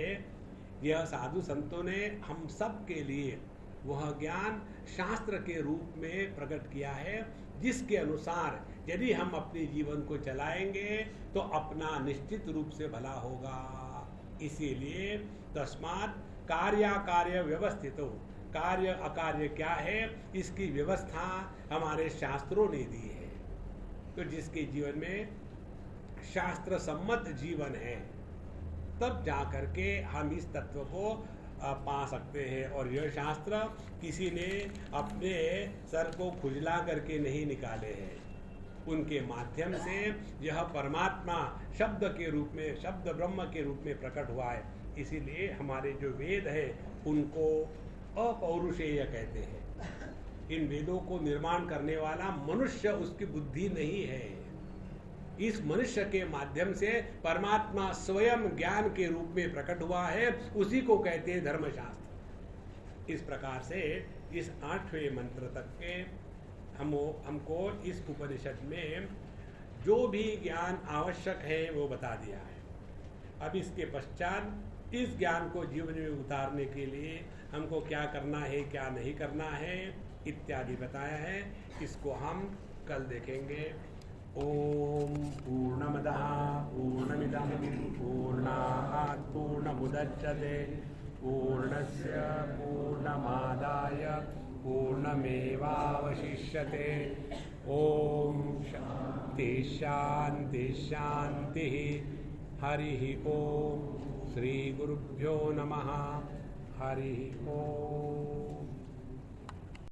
यह साधु संतों ने हम सब के लिए वह ज्ञान शास्त्र के रूप में प्रकट किया है, जिसके अनुसार यदि हम अपने जीवन को चलाएंगे तो अपना निश्चित रूप से भला होगा। इसीलिए तस्मात् कार्याकार्य व्यवस्थित हो, कार्य अकार्य क्या है इसकी व्यवस्था हमारे शास्त्रों ने दी है। तो जिसके जीवन में शास्त्र सम्मत जीवन है तब जाकर के हम इस तत्व को पा सकते हैं। और यह शास्त्र किसी ने अपने सर को खुजला करके नहीं निकाले हैं, उनके माध्यम से यह परमात्मा शब्द के रूप में, शब्द ब्रह्म के रूप में प्रकट हुआ है। इसीलिए हमारे जो वेद है उनको अपौरुषेय कहते हैं। इन वेदों को निर्माण करने वाला मनुष्य, उसकी बुद्धि नहीं है। इस मनुष्य के माध्यम से परमात्मा स्वयं ज्ञान के रूप में प्रकट हुआ है, उसी को कहते हैं धर्मशास्त्र। इस प्रकार से इस 8वें मंत्र तक के हमको इस उपनिषद में जो भी ज्ञान आवश्यक है वो बता दिया है। अब इसके पश्चात इस ज्ञान को जीवन में उतारने के लिए हमको क्या करना है, क्या नहीं करना है इत्यादि बताया है। इसको हम कल देखेंगे। ओम पूर्णमदः पूर्णमिदं पूर्णात् पूर्णमुदच्यते पूर्णस्य पूर्णमादाय पूर्णमेवावशिष्यते। ओम शांति शांति शांति। हरि ओम। श्री गुरुभ्यो नमः। हरि ओम।